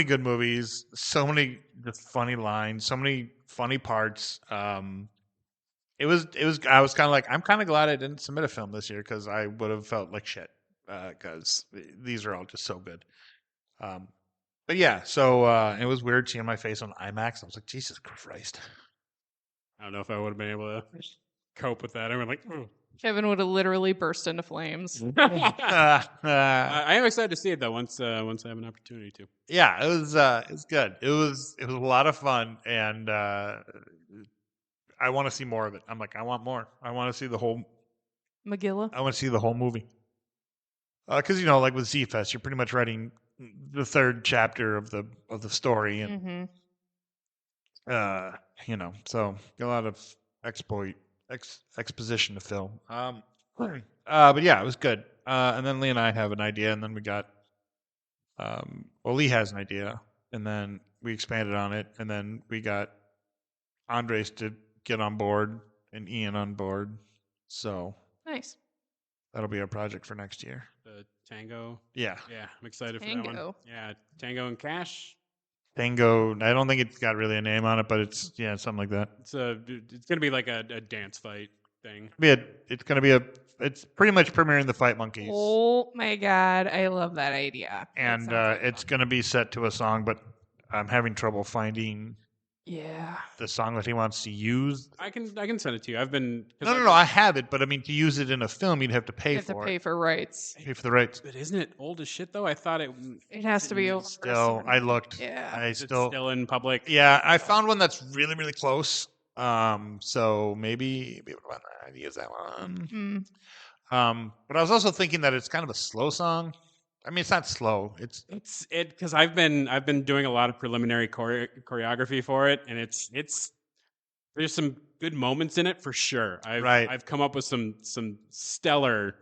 good movies, so many just funny lines, so many funny parts. It was. I was kind of like, I'm kind of glad I didn't submit a film this year, because I would have felt like shit. Because these are all just so good. But yeah, so it was weird seeing my face on IMAX. I was like, Jesus Christ. I don't know if I would have been able to cope with that. I was like, Kevin would have literally burst into flames. I am excited to see it though. Once I have an opportunity to. Yeah, it was good. It was a lot of fun, and I want to see more of it. I'm like, I want more. I want to see the whole. Magilla. I want to see the whole movie. Because like with Z Fest, you're pretty much writing the 3rd chapter of the story, and so a lot of exposition to fill. But yeah, it was good. And then Lee and I have an idea, and then we got Lee has an idea, and then we expanded on it, and then we got Andres to get on board and Ian on board. So Nice. That'll be our project for next year. The Tango. Yeah. Yeah, I'm excited for that one. Tango. Yeah, Tango and Cash. Tango. I don't think it's got really a name on it, but it's something like that. It's gonna be like a dance fight thing. It's pretty much premiering the Fight Monkeys. Oh my god, I love that idea. And it's going to be set to a song, but I'm having trouble finding the song that he wants to use. I can send it to you. I've been No, I have it, but I mean to use it in a film, you'd have to pay You have for to it. pay for rights. Pay for the rights. But isn't it old as shit though? I thought it. It has to be over. Still, I looked. Yeah. Is it still in public. Yeah, I found one that's really, really close. So maybe able to find that. I'd use that one. But I was also thinking that it's kind of a slow song. I mean, it's not slow. It's because I've been doing a lot of preliminary choreography for it, and it's there's some good moments in it for sure. I've come up with some stellar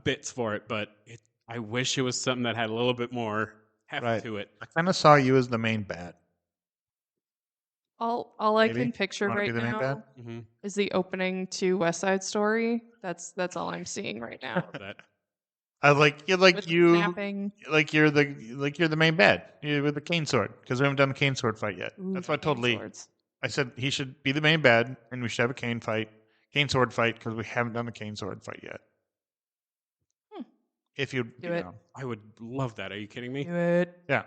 bits for it, but I wish it was something that had a little bit more heft to it. I kind of saw you as the main bad. All I Maybe? can picture Wanna be right the main now bad? Mm-hmm. is the opening to West Side Story. That's all I'm seeing right now. That I like With the snapping. you're the main bad with the cane sword because we haven't done the cane sword fight yet. Ooh, That's why I cane told Lee. swords. I said he should be the main bad and we should have a cane sword fight because we haven't done the cane sword fight yet. If you Do it. know. I would love that. Are you kidding me? Do it. Yeah.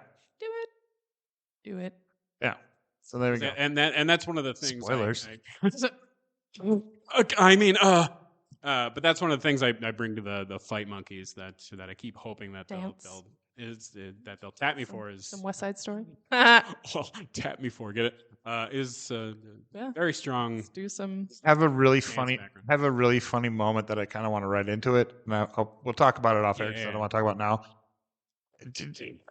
Do it. Yeah. So there we go. And that's one of the things. Spoilers. But that's one of the things I bring to the Fight Monkeys that I keep hoping that Dance. they'll tap me for is Some West Side Story. tap me for get it is Yeah. very strong. Let's do some. Have a really background. funny moment that I kind of want to write into it. And we'll talk about it off air because I Yeah. don't want to talk about it now.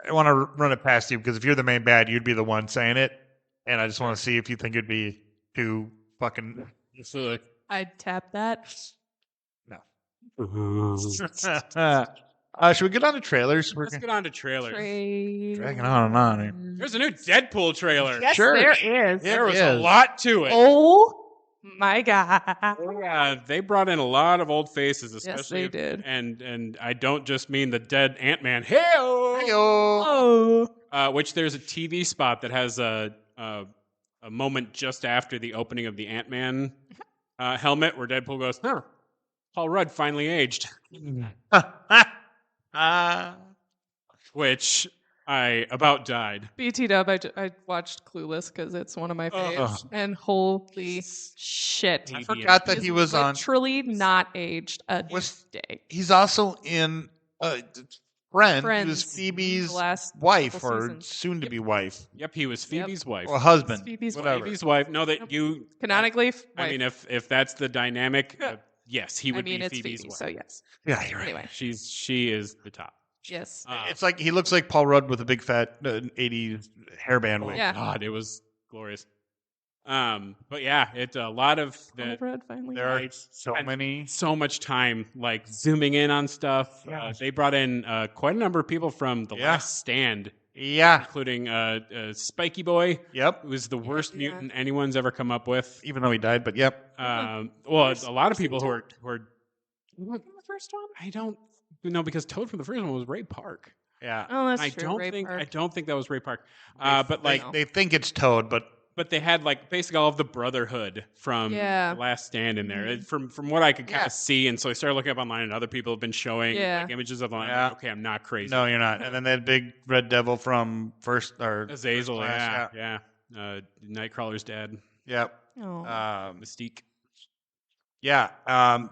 I want to run it past you because if you're the main bad, you'd be the one saying it, and I just want to see if you think it'd be too fucking. I'd tap that. No. Should we get on to trailers? Let's get on to trailers. Dragging on and on here. There's a new Deadpool trailer. Yes, Sure. there is. There was is. a lot to it. Oh my god. Yeah, they brought in a lot of old faces, Yes, especially they did. And I don't just mean the dead Ant-Man. Hey-o! Oh. Which there's a TV spot that has a moment just after the opening of the Ant-Man helmet where Deadpool goes, "Huh, Paul Rudd finally aged," which I about died. BT Dub, I watched Clueless because it's one of my faves. And holy shit. I forgot that He's he was on. literally not aged a day. He's also in Friends. He was Friends. Phoebe's The last wife couple or seasons. soon to be wife Yep, he was Phoebe's wife. or husband. Phoebe's wife. whatever. Phoebe's wife. No, that you. Canonically, I mean, if that's the dynamic, yes, he would it's be Phoebe's Phoebe, wife. so yes. Yeah, you're right. Anyway, She is the top. yes. It's like he looks like Paul Rudd with a big fat 80s hairband wig. Yeah. God, it was glorious. But yeah, it's a lot of Paul that. Rudd finally. There are died. so many. So much time like zooming in on stuff. Yeah. They brought in quite a number of people from The Yeah. Last Stand, Yeah. including Spiky Boy, Yep. who was the worst Yeah. mutant anyone's ever come up with. Even though he died, but yep. Well, a lot of people who are The first one? I don't know because Toad from the first one was Ray Park. Yeah. Oh, that's I true. don't Ray think Park. that was Ray Park. But like No. They think it's Toad, but they had like basically all of the Brotherhood from Yeah. The Last Stand in there. From what I could kind Yeah. of see, and so I started looking up online, and other people have been showing Yeah. like, images of them. I'm Yeah. like, okay, I'm not crazy. no, you're not. And then that big red devil from Azazel, Class, yeah. Nightcrawler's dad, Yep. Oh. Mystique. Yeah,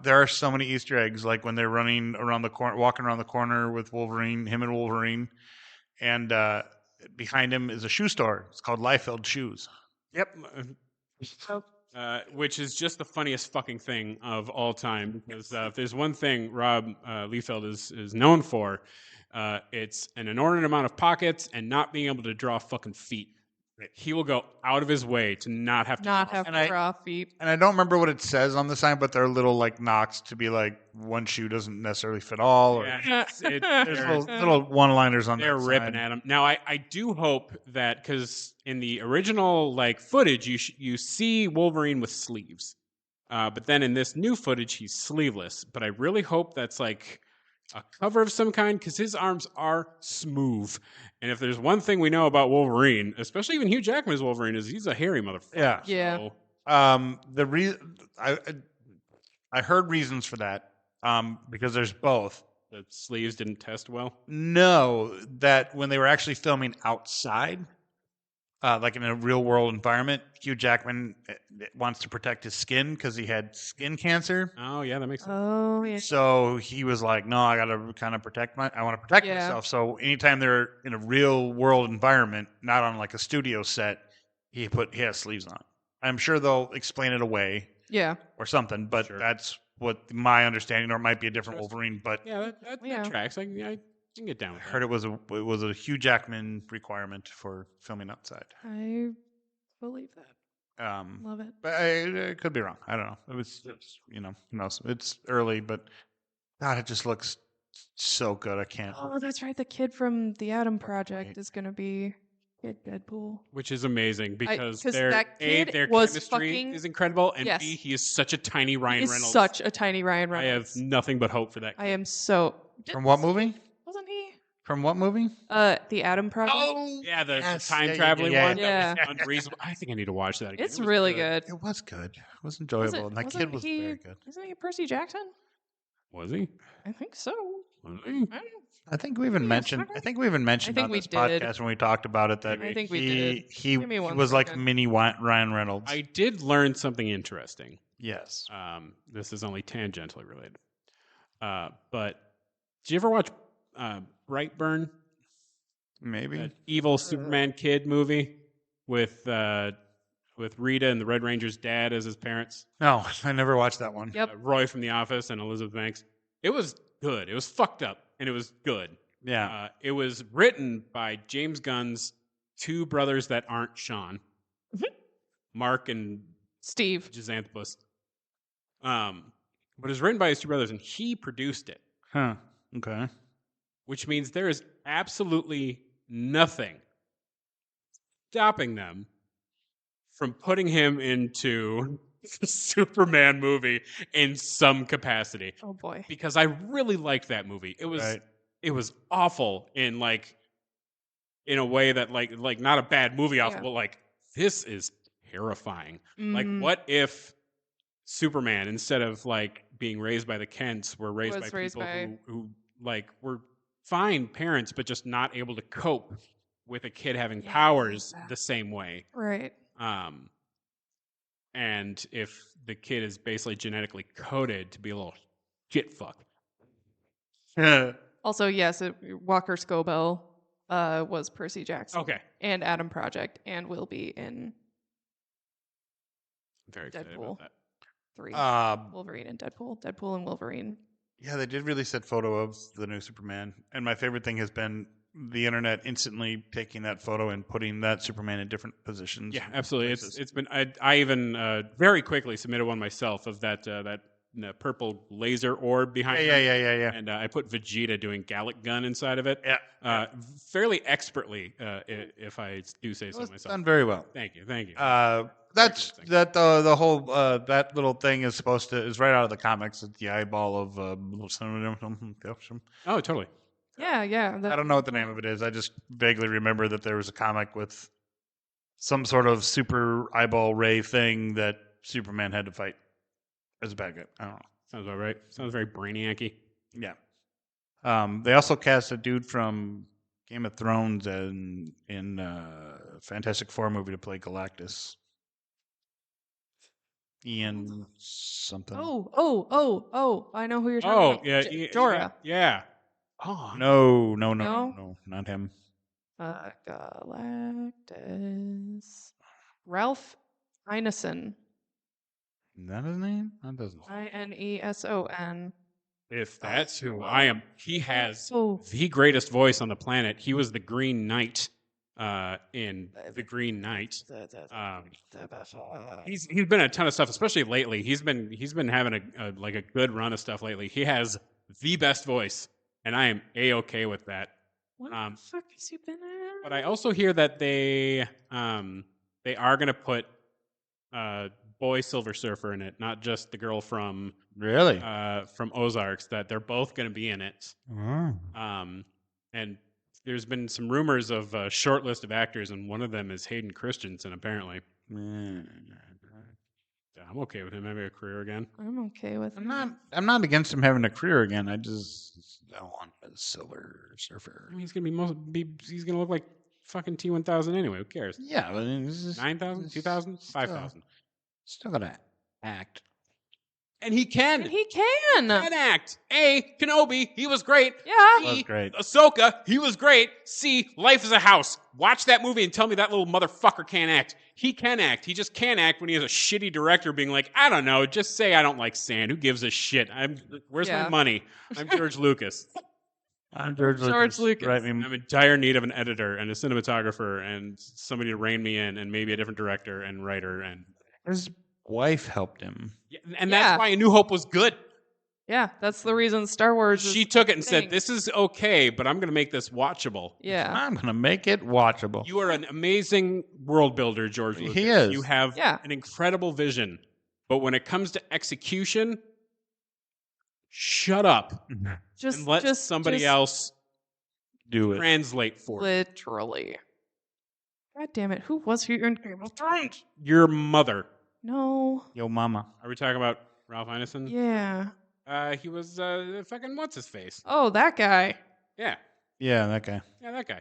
there are so many Easter eggs, like when they're running around the corner, walking around the corner with Wolverine, him and Wolverine, and behind him is a shoe store. It's called Liefeld Shoes. Yep. Which is just the funniest fucking thing of all time. Because if there's one thing Rob Liefeld is known for, it's an inordinate amount of pockets and not being able to draw fucking feet. He will go out of his way to not have to Not draw have And I- raw feet. And I don't remember what it says on the sign, but there are little like knocks to be like one shoe doesn't necessarily fit all. Or Yeah, there's they're, little one-liners on they're that ripping sign. at him. Now, I do hope that because in the original like footage, you see Wolverine with sleeves. But then in this new footage, he's sleeveless. But I really hope that's like a cover of some kind because his arms are smooth. And if there's one thing we know about Wolverine, especially even Hugh Jackman's Wolverine, is he's a hairy motherfucker. Yeah. Yeah. So, The I heard reasons for that. Because there's both. the sleeves didn't test well. No, that when they were actually filming outside, like in a real world environment, Hugh Jackman wants to protect his skin because he had skin cancer. Oh yeah, that makes sense. Oh yeah. So he was like, "No, I got to kind of I want to protect Yeah. myself." So anytime they're in a real world environment, not on like a studio set, he has sleeves on. I'm sure they'll explain it away Yeah. or something, but Sure. that's what my understanding, or it might be a different Interesting. Wolverine. But Yeah, that tracks. I can get down I with heard that. it was a Hugh Jackman requirement for filming outside. I believe that. Um, Love it. but I could be wrong. I don't know. It was, who knows? It's early, but God, it just looks so good. I can't. Oh, that's right. The kid from the Atom Project Wait. is gonna be Kid Deadpool. Which is amazing because 'cause their that kid their was chemistry fucking- is incredible, and Yes. B, he is such a tiny Ryan He's Reynolds. such a tiny Ryan I have Reynolds. nothing but hope for that. I am so. From what movie? Wasn't he? From what movie? The Atom Project. Oh, Yeah, the yes. time Yeah, traveling yeah, one. yeah. That was unreasonable. I think I need to watch that again. It's It was really good. good. It was good. It was enjoyable. And that kid was very good. Isn't he Percy Jackson? Was he? I think so. Was he? I don't know. I think we even mentioned. okay. I think we even mentioned think on we this did. podcast when we talked about it that I think we he did. he Give me one was like second. mini Ryan Reynolds. I did learn something interesting. Yes. This is only tangentially related. But did you ever watch Brightburn? Maybe. That evil Superman kid movie with Rita and the Red Ranger's dad as his parents. No, I never watched that one. Yep. Roy from The Office and Elizabeth Banks. It was good. It was fucked up, and it was good. Yeah. It was written by James Gunn's two brothers that aren't Sean, Mark and Steve. Xanthopus. But it was written by his two brothers, and he produced it, Huh. Okay. which means there is absolutely nothing stopping them from putting him into the Superman movie in some capacity. Oh boy. Because I really liked that movie. It was Right. it was awful in a way that like not a bad movie awful, Yeah. but like this is terrifying. Like Mhm. what if Superman, instead of like being raised by the Kents, were raised Was by raised people by- who like were fine parents but just not able to cope with a kid having powers Yeah. the same way. Right. And if the kid is basically genetically coded to be a little shit fuck. Also, yes, Walker Scobell was Percy Jackson. Okay. And Atom Project, and will be in I'm very excited Deadpool. about that. 3. Um, Wolverine and Deadpool and Wolverine. yeah, they did release that photo of the new Superman, and my favorite thing has been the internet instantly taking that photo and putting that Superman in different positions. Yeah, and absolutely. places. It's been I even very quickly submitted one myself of that purple laser orb behind. him. Yeah. And I put Vegeta doing Gallic gun inside of it. Yeah. Fairly expertly, if I do say It so was myself. done very well. Thank you. That's Interesting. that the whole that little thing is right out of the comics. It's the eyeball of Oh, totally. Yeah. I don't know what the name of it is. I just vaguely remember that there was a comic with some sort of super eyeball ray thing that Superman had to fight as a bad guy. I don't know. Sounds about right. Sounds very brainiac-y. Yeah. They also cast a dude from Game of Thrones and in Fantastic Four movie to play Galactus. Ian something. Oh! I know who you're talking about. yeah, Jorah. Yeah. Oh, No, No? not him. Galactus. Ralph Ineson. Is that his name? That doesn't. Ineson. if that's who I am, he has Oh. the greatest voice on the planet. He was the Green Knight in The Green Knight. He's been in a ton of stuff, especially lately. He's been having a good run of stuff lately. He has the best voice, and I am A-okay with that. What Um, the fuck has he been in? But I also hear that they are going to put boy Silver Surfer in it, not just the girl from Really? Ozarks. That they're both going to be in it. And there's been some rumors of a short list of actors, and one of them is Hayden Christensen. Apparently, yeah, I'm okay with him having a career again. I'm okay with I'm not against him having a career again. I just don't want a Silver Surfer. I mean, he's gonna he's gonna look like fucking T1000 anyway. Who cares? Yeah, but it's just 9,000, 2,000, 5,000. Still gotta act. And he can. And he can. Can act. A, Kenobi, he was great. Yeah. B, Was great. Ahsoka, he was great. C, Life is a House. Watch that movie and tell me that little motherfucker can't act. He can act. He just can't act when he has a shitty director being like, I don't know, just say I don't like sand. Who gives a shit? Where's my money? I'm George Lucas. I'm George Lucas. Right, I'm in dire need of an editor and a cinematographer and somebody to rein me in and maybe a different director and writer. And his wife helped him. and that's why A New Hope was good. Yeah, that's the reason Star Wars She is took it and thing. said, this is okay, but I'm going to make this watchable. Yeah. I'm gonna make it watchable. You are an amazing world builder, George Lucas. He is. You have an incredible vision. But when it comes to execution, shut up Just and let somebody else do it. translate for you. Literally. God damn it. Who was he in Game of Thrones? Your mother. No. Yo, mama. Are we talking about Ralph Ineson? Yeah. He was fucking what's his face? Oh, that guy. Yeah. Yeah, that guy. Yeah, that guy.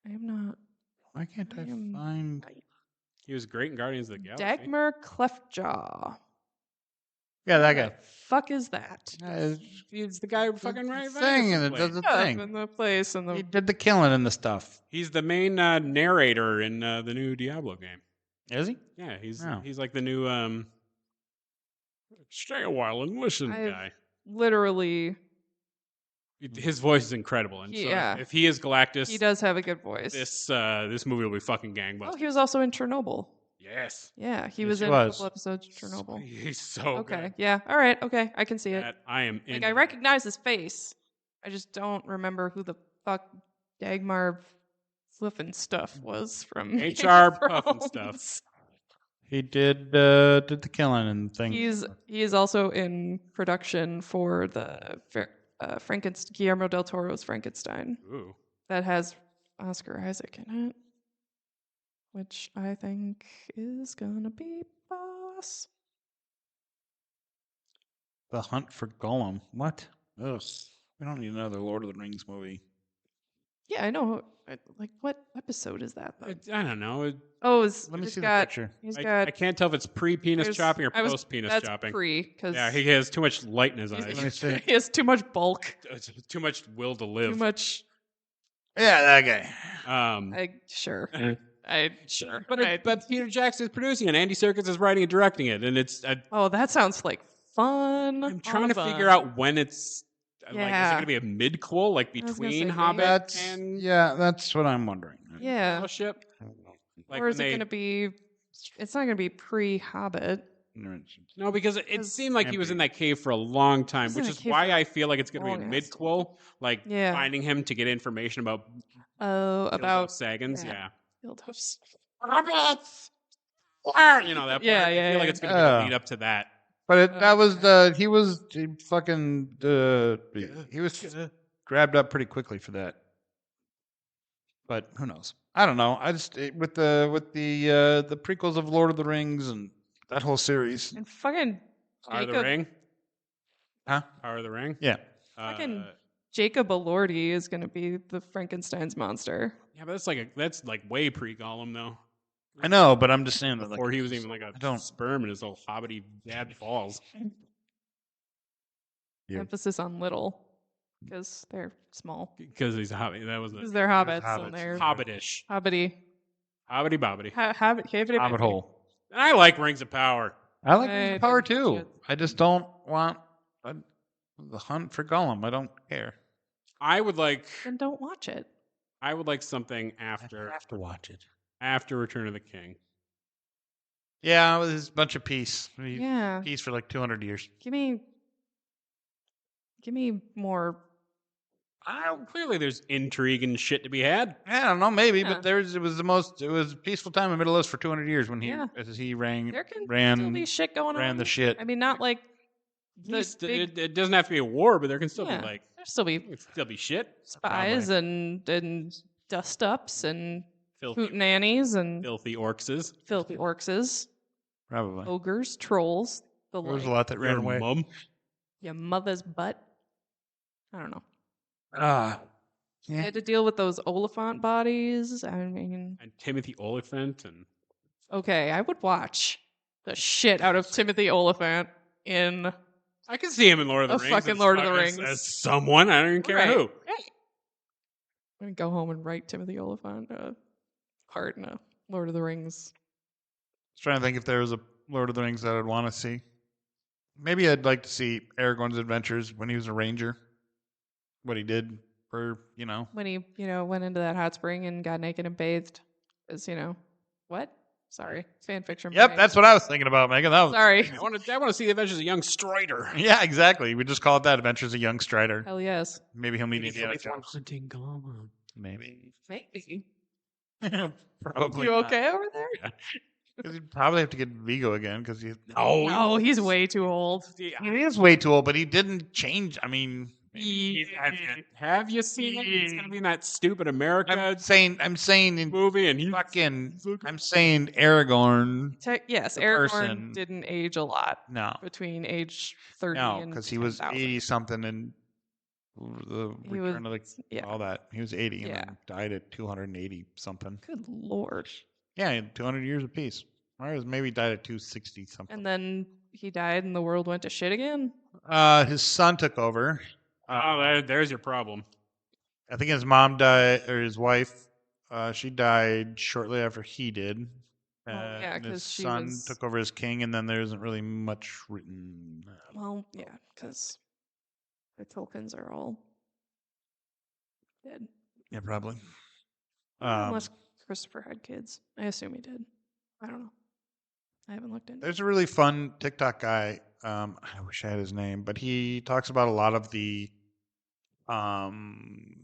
I am not. Why can't I am- find? He was great in Guardians of the Galaxy. Dagmar Cleftjaw. Yeah, that What guy. the fuck is that? He's the guy who fucking Right right thing, and it does the Yeah, thing. in the place and He the did the killing and the stuff. He's the main narrator in the new Diablo game. Is he? Yeah, he's Oh. he's like the new stay a while and listen guy. literally His voice is incredible, and Yeah. so if he is Galactus, he does have a good voice. this movie will be fucking Oh, gangbusters. he was also in Chernobyl. Yes, Yeah, he Yes, was he in a was. couple episodes of Chernobyl. he's so Okay, good. yeah, all right, okay, I can see it. That I am in. Like I recognize his face, I just don't remember who the fuck Dagmar Fliffin stuff was from Game HR of Puffin Thrones. stuff. He did the killing and things. He is also in production for the Guillermo del Toro's Frankenstein Ooh, that has Oscar Isaac in it, which I think is gonna be boss. The Hunt for Gollum. What? Ugh. We don't need another Lord of the Rings movie. Yeah, I know. Like, what episode is that? Though? I don't know. Oh, Let me he's see got, the picture. He's I got. can't tell if it's pre-penis there's- chopping or I was- post-penis that's chopping. pre, because Yeah, he has too much light in his Let me eyes. see. he has too much bulk, Too much will to live. too much. Yeah, that guy. Sure. Sure. But Peter Jackson is producing it. Andy Serkis is writing and directing it, and it's. Oh, that sounds like fun. I'm trying to figure out when it's. Like, is it Yeah. going to be a mid-quel, like I was gonna between say, Hobbit and That's what I'm wondering. Yeah. Fellowship? Like or is when it going to be? It's not going to be pre-Hobbit. No, because it Because- seemed like he was in that cave for a long time, He's in which that is cave why for I feel like it's going to be a long-ass mid-quel, like Yeah. finding him to get information about Oh, about Sagans. that. Yeah. Fieldhouse. You know that part. Yeah, I yeah, feel like yeah. it's going to be the lead up to that. But that was he was fucking he was grabbed up pretty quickly for that. But who knows? I don't know. I just with the prequels of Lord of the Rings and that whole series. And fucking Power of the Jacob, Ring. Huh? Power of the Ring. Yeah. fucking Jacob Elordi is going to be the Frankenstein's monster. Yeah, but that's like way pre-Gollum though. I know, but I'm just saying that Before he was even like a I don't- sperm in his little hobbity dad balls. Yeah. Emphasis on little because they're small. Because he's a hobbit. That was Because a they're hobbits, hobbits. and they're hobbitish. hobbity. Hobbity bobbity. Hobbit hole. And I like Rings of Power. I like I Rings of Power didn't watch too. it. I just don't want the Hunt for Gollum. I don't care. I would like Then don't watch it. something after I have to watch it. after Return of the King. Yeah, it was a bunch of peace. Yeah. Peace for like 200 years. Give me more Clearly, there's intrigue and shit to be had. I don't know, maybe, Yeah. but it was a peaceful time in the Middle East for 200 years when Yeah. he ran There can still be shit going on. the shit. I mean, not like the big. It doesn't have to be a war, but there can still be Yeah, like there'll still be shit. spies and dust ups and Filthy, hootenannies and filthy orcses. filthy orcses, Probably. ogres, trolls. The There was a like. lot that ran Your away. mum. Your mother's butt. I don't know. Yeah. They had to deal with those Oliphant bodies. I mean, And Timothy Oliphant and okay, I would watch the shit out of Timothy Oliphant in I can see him in Lord of the A Rings. fucking as- Lord of the as- Rings. as someone. I don't even care Right. who. I'm gonna go home and write Timothy Oliphant part in a Lord of the Rings. I was trying to think if there was a Lord of the Rings that I'd want to see. Maybe I'd like to see Aragorn's adventures when he was a ranger. What he did for, When he, went into that hot spring and got naked and bathed. Because, what? Sorry. Fan fiction. Yep, brain. that's what I was thinking about, Megan. That was, Sorry. I want to see the Adventures of Young Strider. Yeah, exactly. We just call it that, Adventures of Young Strider. Hell yes. Maybe he'll meet Indiana Jones. Hunting Gollum. Maybe. Maybe. Probably You not. okay over there? Because he'd probably have to get Vigo again because he No, he's way too old. he is way too old, but he didn't change. I mean, Have you seen it? He's gonna be in that stupid America I'm saying in movie, and he's I'm saying Aragorn. Yes, The Aragorn person- didn't age a lot No, between age 30 no, and because he was 10,000. 80 something and the He Return was- of the yeah. all that. He was 80 and Yeah. then died at 280 something. Good lord. Yeah, he had 200 years apiece. Or maybe died at 260 something. And then he died and the world went to shit again? His son took over. there's your problem. I think his mom died, or his wife. She died shortly after he did. yeah, and his 'cause she son was- took over as king, and then there isn't really much written. Well, yeah, because the Tolkiens are all dead. Yeah, probably. Unless Christopher had kids. I assume he did. I don't know. I haven't looked into it. There's a really fun TikTok guy. I wish I had his name, but he talks about a lot of the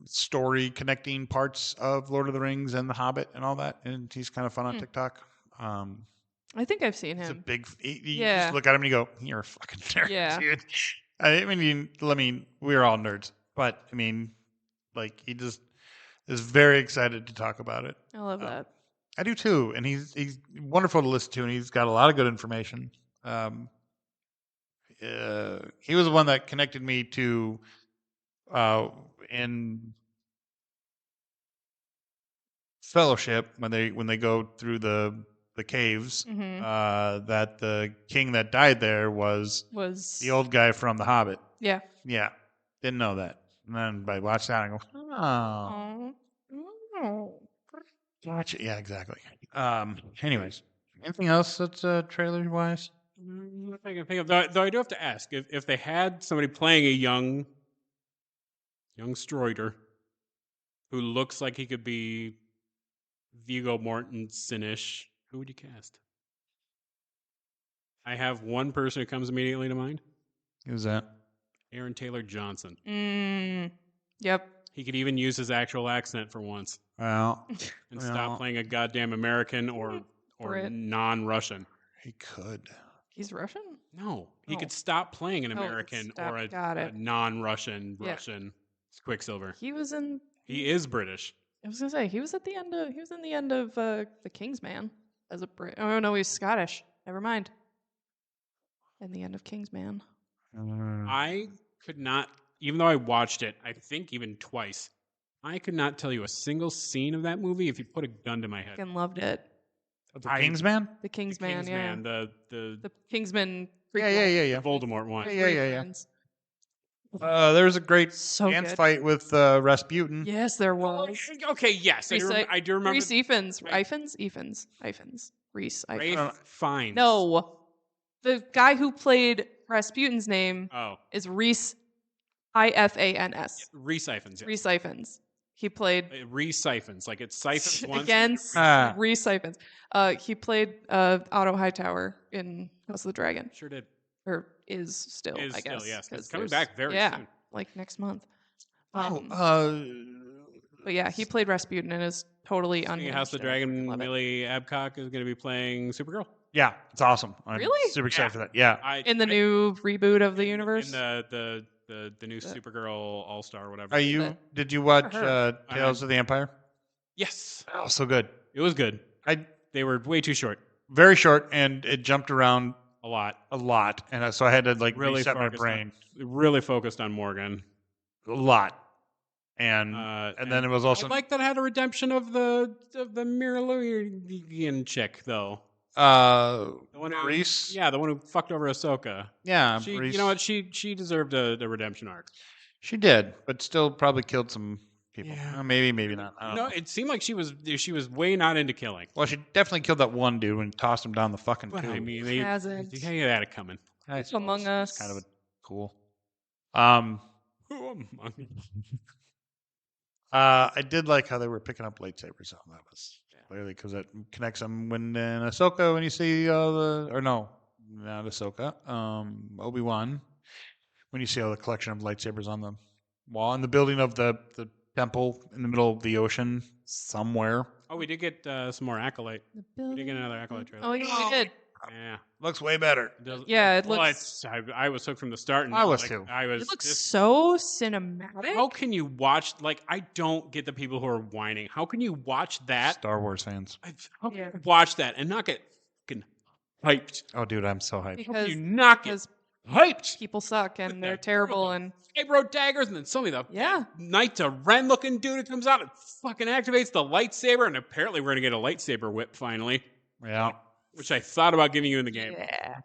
story connecting parts of Lord of the Rings and The Hobbit and all that, and he's kind of fun on TikTok. I think I've seen He's a him. big. You Yeah. just look at him and you go, "You're a fucking nerd, Yeah. dude." I mean, we're all nerds, but I mean, like he just is very excited to talk about it. I love that. I do too, and he's wonderful to listen to, and he's got a lot of good information. He was the one that connected me to in Fellowship when they go through the caves. Mm-hmm. That the king that died there was Was the old guy from The Hobbit. Yeah. Yeah, didn't know that. And then by watching that, I go, oh, Oh. gotcha. Yeah, exactly. Anyways, anything else that's trailer wise? I can think of, though I do have to ask if they had somebody playing a young Strider who looks like he could be Viggo Mortensen-ish, who would you cast? I have one person who comes immediately to mind. Who's that? Aaron Taylor Johnson. Yep. He could even use his actual accent for once Well, and stop playing a goddamn American or Brit. non-Russian. he could. He's Russian? No, he Oh. could stop playing an Oh, American stop. or Got a it. non-Russian Yeah. Russian Quicksilver. He was in He is British. I was gonna say he was in the end of The Kingsman as a Brit. Oh no, he's Scottish. Never mind. In the end of Kingsman. I could not, even though I watched it, I think even twice, I could not tell you a single scene of that movie if you put a gun to my head. Fucking loved it. The Kingsman? The Kingsman, yeah. Kingsman, the The Kingsman. Yeah. Voldemort one. Yeah. There's a great So dance good. fight with Rasputin. Yes, there was. Okay, yes, I do remember. Reese Ifans. Reese Ifans. Rafe Fiennes. No. The guy who played Rasputin's name Oh, is Reese Ifans. Reese Ifans. Yeah. Reese Ifans. He played Reese Siphons. Like it's siphons once. against Ah. Reese Ifans. He played Otto Hightower in House of the Dragon. Sure did. Or is still, Is I still, guess. yes. 'cause It's coming there's- back very yeah, soon. like next month. But yeah, he played Rasputin and is totally Speaking unhinged. of House of the and I Dragon, love it. Millie Abcock is going to be playing Supergirl. Yeah, it's awesome. I'm Really? super excited for that. Yeah. In the new reboot of the universe. in the new Supergirl All Star, whatever. Did you watch her. Tales of the Empire? Yes, Oh, so good. it was good. I They were way too short. very short, and it jumped around A lot. and so I had to like Really reset my focused brain Really focused on Morgan. a lot, and then it was also I like that it had a redemption of the Mirrorian chick though. the one Reese. Yeah, the one who fucked over Ahsoka. Yeah, She, Reese. you know what? She deserved a redemption arc. She did, but still probably killed some people. Yeah. Maybe not. I don't No, know. it seemed like she was way not into killing. Well, she definitely killed that one dude when he tossed him down the fucking But tube. I mean, Hasn't. they had it coming. I suppose Among it's Us. kind of cool. Who among us? I did like how they were picking up lightsabers. Oh, that was clearly because that connects them when in Ahsoka when you see not Ahsoka, Obi-Wan, when you see all the collection of lightsabers on the wall in the building of the temple in the middle of the ocean somewhere. Oh, we did get some more Acolyte. We did get another Acolyte trailer. Oh, yeah, we did. Yeah. Looks way better. Yeah, it Well, looks. I was hooked from the start. And I was like, too. I was. It looks just- so cinematic. How can you watch? Like, I don't get the people who are whining. How can you watch that? Star Wars fans. How can Yeah. you watch that and not get fucking hyped? Oh, dude, I'm so hyped. How can Because you not get because hyped? people suck With and they're the terrible and Eyebrow daggers, and then suddenly the Yeah. Knight to Ren looking dude who comes out and fucking activates the lightsaber, and apparently we're gonna get a lightsaber whip finally, Yeah. which I thought about giving you in the game. yeah.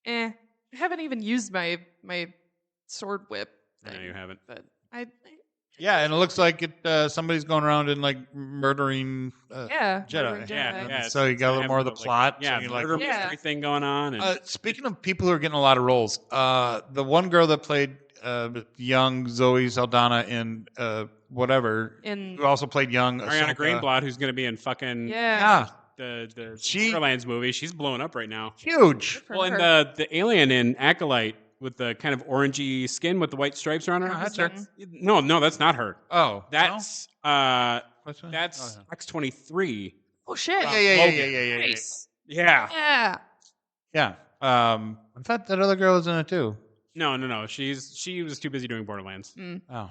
I haven't even used my sword whip. No, Thing, you haven't. But I Yeah, and it looks like somebody's going around and like murdering yeah. Jedi. murdering Yeah. So you got a little have more of the like, plot. Yeah, so you're like, murder Yeah. mystery thing going on. And speaking of people who are getting a lot of roles, the one girl that played young Zoe Saldana in whatever, In who also played young Ariana Ahsoka. Greenblatt, who's gonna be in fucking yeah. the She- Borderlands movie, she's blowing up right now. Huge. For Well, and her. the alien in Acolyte with the kind of orangey skin with the white stripes around her. Oh, that's her. No, that's not her. Oh, That's What's that? that's Oh, X-23. Oh shit. yeah. Nice. Yeah. Yeah. Yeah. I thought that other girl was in it too. No. She was too busy doing Borderlands. Oh.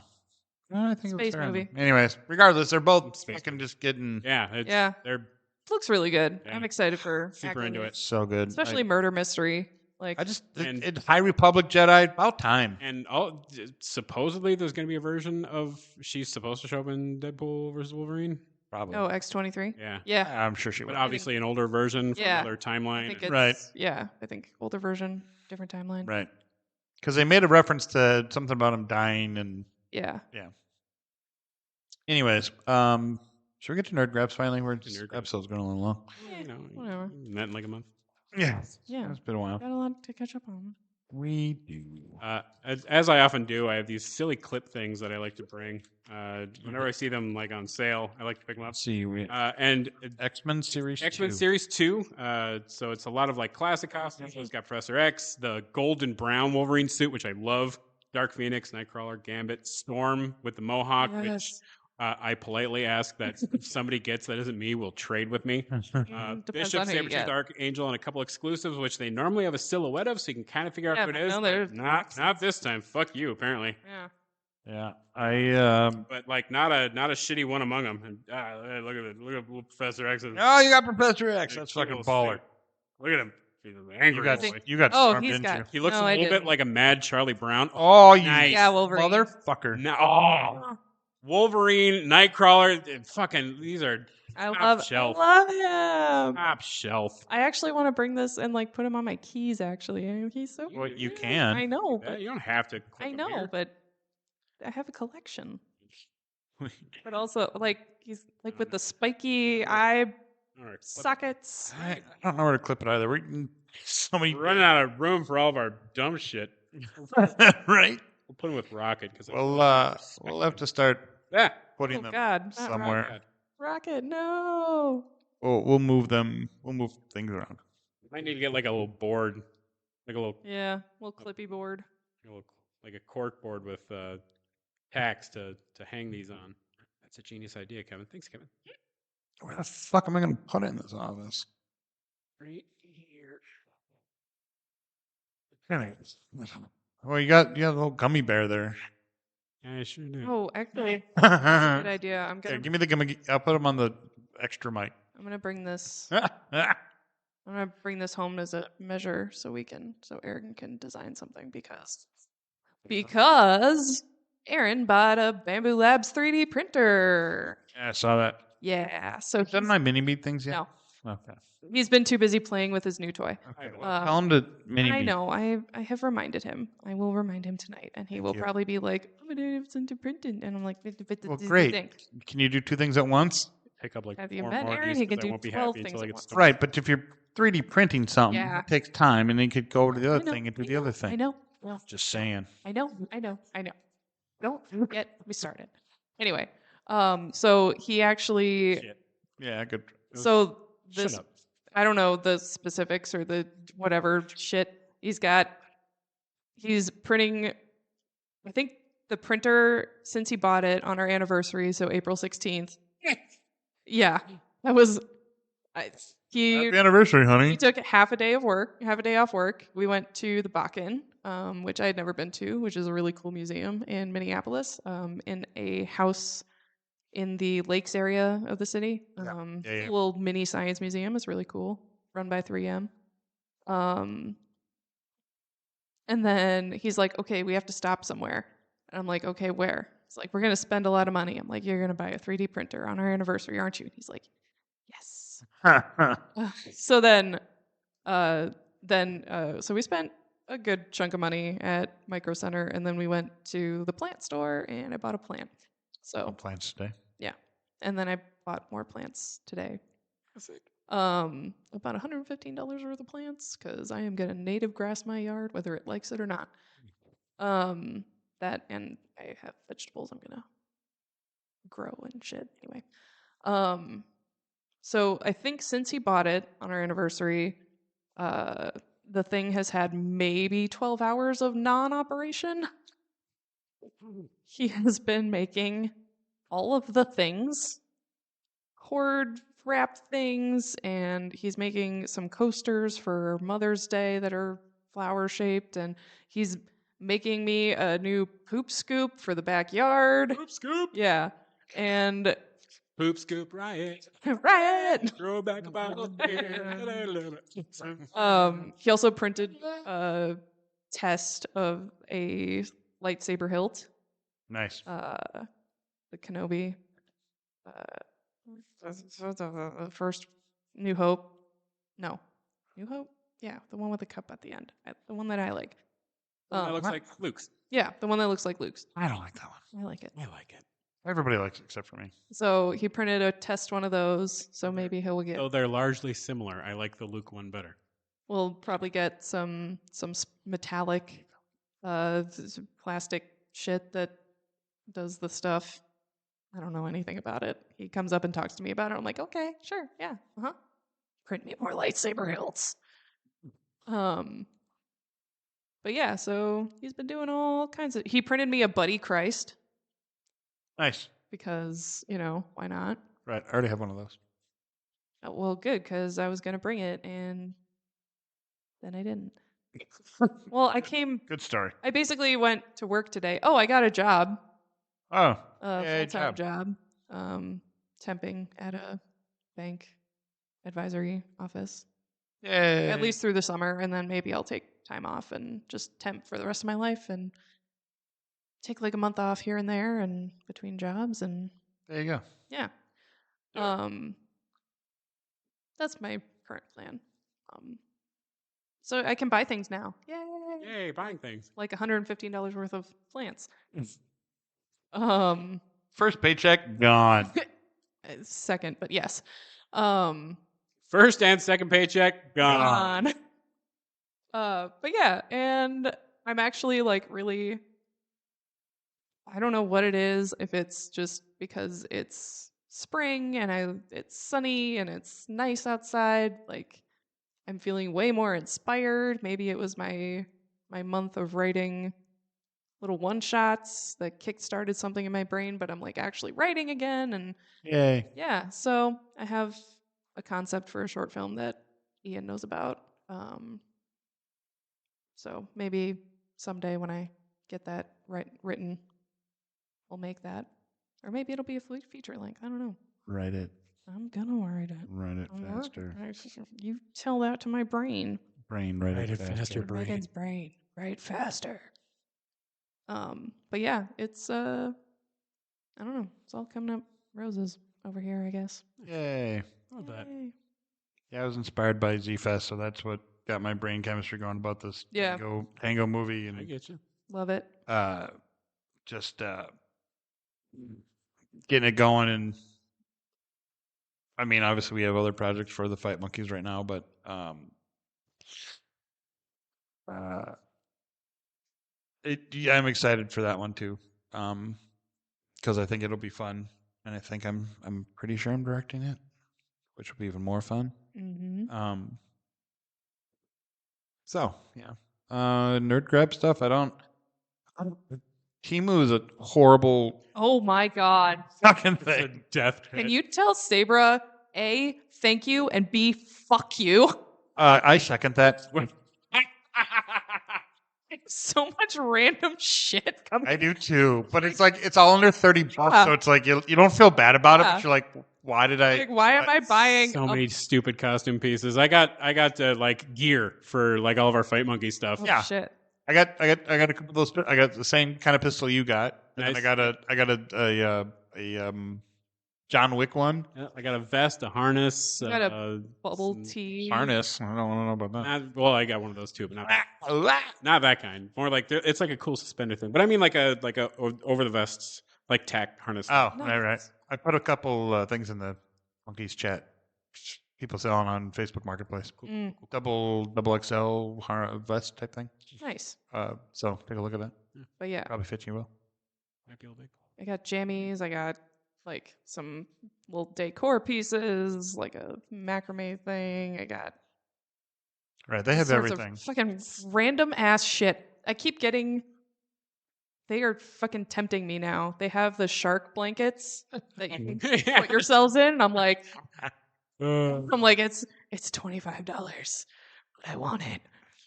Well, I think it was Space her. movie. Anyways, regardless, they're both Space fucking just getting Yeah. Yeah. They're Looks really good. Yeah. I'm excited for super into Acolyte. it. so good. Especially murder mystery. Like I just And- it High Republic Jedi about time. And supposedly there's going to be a version of she's supposed to show up in Deadpool versus Wolverine. Probably. oh X-23. Yeah. Yeah. I'm sure she But will. obviously an older version from Yeah. another I timeline. think it's Right. yeah. I think older version, different timeline. Right. Because they made a reference to something about him dying and Yeah. anyways, should we get to nerd grabs finally? We're just Nerd grabs. episode's going a little long. Whatever. Met in like a month. Yeah. Yeah. It's been a while. Got a lot to catch up on. We do. As I often do, I have these silly clip things that I like to bring. Whenever I see them like on sale, I like to pick them up. Let's see. And X-Men series X-Men 2. Series 2. So it's a lot of like classic costumes. So it's got Professor X, the golden brown Wolverine suit, which I love. Dark Phoenix, Nightcrawler, Gambit, Storm with the Mohawk, which Yes. I politely ask that if somebody gets that isn't me will trade with me. Depends Bishop, on who you Sabretooth, get. Archangel, and a couple exclusives, which they normally have a silhouette of, so you can kind of figure out Yeah, who it but is. no, but they're not this time. Fuck you, apparently. Yeah. Yeah. I But like not a shitty one among them. And, look at it. Look at what Professor X. Is. Oh, you got Professor X. Like, That's he fucking will baller. say- Look at him. He's an angry You got boy. you got Oh, stormed, he's didn't got- you? He looks No, a I little bit didn't. like a mad Charlie Brown. Oh, you Nice. Yeah, Wolverine. motherfucker. No, oh, Wolverine, Nightcrawler, fucking these are I top shelf. love him. top shelf. I actually want to bring this and like put him on my keys. Actually, he's so. Well, you good. can. I know, Yeah, but you don't have to. clip I him know, here. but I have a collection. But also, like he's like with the spiky eye All right, sockets. I don't know where to clip it either. We're getting so many. we're running out of room for all of our dumb shit. right. We'll put him with Rocket because We'll have to start yeah. putting Oh them God, not somewhere. Rocket, no. We'll move them. We'll move things around. Might need to get like a little board, like a little, Yeah, little clippy board. like a cork board with tacks to hang these on. That's a genius idea, Kevin. Thanks, Kevin. Where the fuck am I going to put it in this office? Right here. Well, you got a little gummy bear there. Yeah, I sure do. Oh, actually, that's a good idea. I'm Here, gonna give me the gummy. I'll put them on the extra mic. bring this. I'm gonna bring this home as a measure so Aaron can design something because Aaron bought a Bamboo Labs 3D printer. Yeah, I saw that. Yeah, so Done my mini meat things yet? no, Okay. he's been too busy playing with his new toy. Okay. Well, tell him to mini I meat. know. I have reminded him. I will remind him tonight, and he will you. probably be like, "I'm gonna have something printed," and I'm like, Well, great. Can you do 2 things at once? Pick up like Have you 4 met more of Aaron? these He can 'cause I do won't be 12 happy things until I at get once. stuff. Right, but if you're 3D printing something, Yeah. it takes time, and then you could go to the I other know, thing and do I the know, other thing. I know. Well, Just saying. I know. Don't get me started. Anyway, so he actually, Shit. Yeah, good. so Shut this, up. I don't know the specifics or the whatever shit he's got. He's printing, I think the printer, since he bought it on our anniversary, so April 16th. Yeah, that was, he Happy anniversary, honey. We took half a day off work. We went to the Bakken, which I had never been to, which is a really cool museum in Minneapolis, in a house in the lakes area of the city. Yeah. A little mini science museum. It's really cool, run by 3M. And then he's like, okay, we have to stop somewhere. And I'm like, okay, where? It's like, we're going to spend a lot of money. I'm like, you're going to buy a 3D printer on our anniversary, aren't you? And he's like, yes. So so we spent a good chunk of money at Micro Center, and then we went to the plant store, and I bought a plant. So Plants today. yeah, and then I bought more plants today. About $115 worth of plants because I am gonna native grass my yard, whether it likes it or not. That and I have vegetables I'm gonna grow and shit. Anyway, so I think since he bought it on our anniversary, the thing has had maybe 12 hours of non-operation. He has been making all of the things, cord wrap things, and he's making some coasters for Mother's Day that are flower shaped, and he's making me a new poop scoop for the backyard. Poop scoop. Yeah. And Poop scoop riot. riot. Throw back about. He also printed a test of a lightsaber hilt. Nice. The Kenobi. First New Hope. No. New Hope? Yeah, the one with the cup at the end. The one that I like. That looks like Luke's. Yeah, the one that looks like Luke's. I don't like that one. I like it. I like it. Everybody likes it except for me. So he printed a test one of those, so maybe he'll get. Though they're largely similar, I like the Luke one better. We'll probably get some metallic, plastic shit that does the stuff. I don't know anything about it. He comes up and talks to me about it. I'm like, okay, sure, yeah, print me more lightsaber hilts. But yeah, so he's been doing all kinds of. He printed me a Buddy Christ Nice. because why not? Right. I already have one of those. Well, good, because I was gonna bring it and then I didn't. Well, Good story. I basically went to work today. Oh, I got a job. Oh. A full-time job. Temping at a bank advisory office. Yay. At least through the summer, and then maybe I'll take time off and just temp for the rest of my life and take like a month off here and there and between jobs, and There you go. yeah. That's my current plan. So I can buy things now. Yay! Yay, buying things. Like $115 worth of plants. First paycheck gone. Second, but yes. First and second paycheck gone. But yeah, and I'm actually like really, I don't know what it is, if it's just because it's spring and it's sunny and it's nice outside, like I'm feeling way more inspired. Maybe it was my month of writing little one-shots that kick-started something in my brain, but I'm like actually writing again. And Yay. yeah, so I have a concept for a short film that Ian knows about. So maybe someday when I get that written, we'll make that. Or maybe it'll be a feature length. I don't know. Write it. I'm gonna write it. Write it faster. You tell that to my brain. Brain, write it faster. brain. Megan's brain. Write faster. But yeah, it's I don't know. It's all coming up roses over here, I guess. Yay. Love that. Yay. Yeah, I was inspired by Z-Fest, so that's what got my brain chemistry going about this Yeah. tango movie. I And get you. Love it. just getting it going. And I mean, obviously, we have other projects for the Fight Monkeys right now, but I'm excited for that one too, because I think it'll be fun, and I think I'm pretty sure I'm directing it, which will be even more fun. Mm-hmm. So yeah, nerd grab stuff. I don't. Timu is a horrible Oh my god. fucking It's a thing. death Can pit. you tell Sabra A, thank you, and B, fuck you? I second that. So much random shit coming. I do too, but it's like it's all under $30, Yeah. so it's like you don't feel bad about it, Yeah. but you're like, why did I? Like, why am I buying So a- many stupid costume pieces. I got like gear for like all of our Fight Monkey stuff. Oh, Yeah. shit. I got a couple of those. I got the same kind of pistol you got, and then Nice. I got a John Wick one. Yeah, I got a vest, a harness, You got a bubble some tea. Harness. I don't know about that. well, I got one of those too, but not that kind. More like it's like a cool suspender thing. But I mean like a over the vest like tack harness. Oh, Nice. right. I put a couple things in the Monkeys chat. People selling on Facebook Marketplace. Mm, Double XL vest type thing. nice. So take a look at that. But yeah, Probably fits you well. Might be a little big. I got jammies. I got like some little decor pieces, like a macrame thing. I got Right, they all have sorts of everything. fucking random ass shit. I keep getting. They are fucking tempting me now. They have the shark blankets that you can put yourselves in. And I'm like, it's $25. I want it.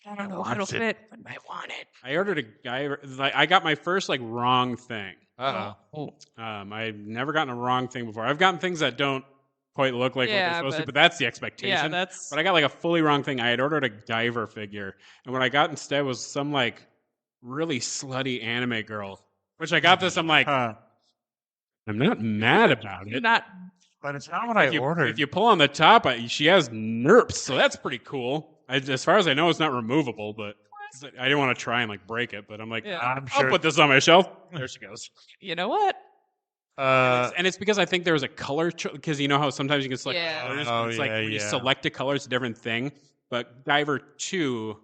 I don't know if it'll wants it. fit, but I want it. I ordered a guy. Like I got my first like wrong thing. Uh-oh. I've never gotten a wrong thing before. I've gotten things that don't quite look like what they're Yeah, supposed to, but- but that's the expectation. Yeah, that's. But I got like a fully wrong thing. I had ordered a diver figure, and what I got instead was some like really slutty anime girl. Which I got this. I'm like, Huh. I'm not mad about it. Not. But it's not what I ordered. If you pull on the top, she has NERPs, so that's pretty cool. As far as I know, it's not removable, but I didn't want to try and like break it. But I'm like, Yeah. I'm I'll sure. put this on my shelf. There she goes. You know what? And it's because I think there was a color because you know how sometimes you can select Yeah. colors. Oh, It's like yeah, when you yeah. select a color, it's a different thing. But Diver 2,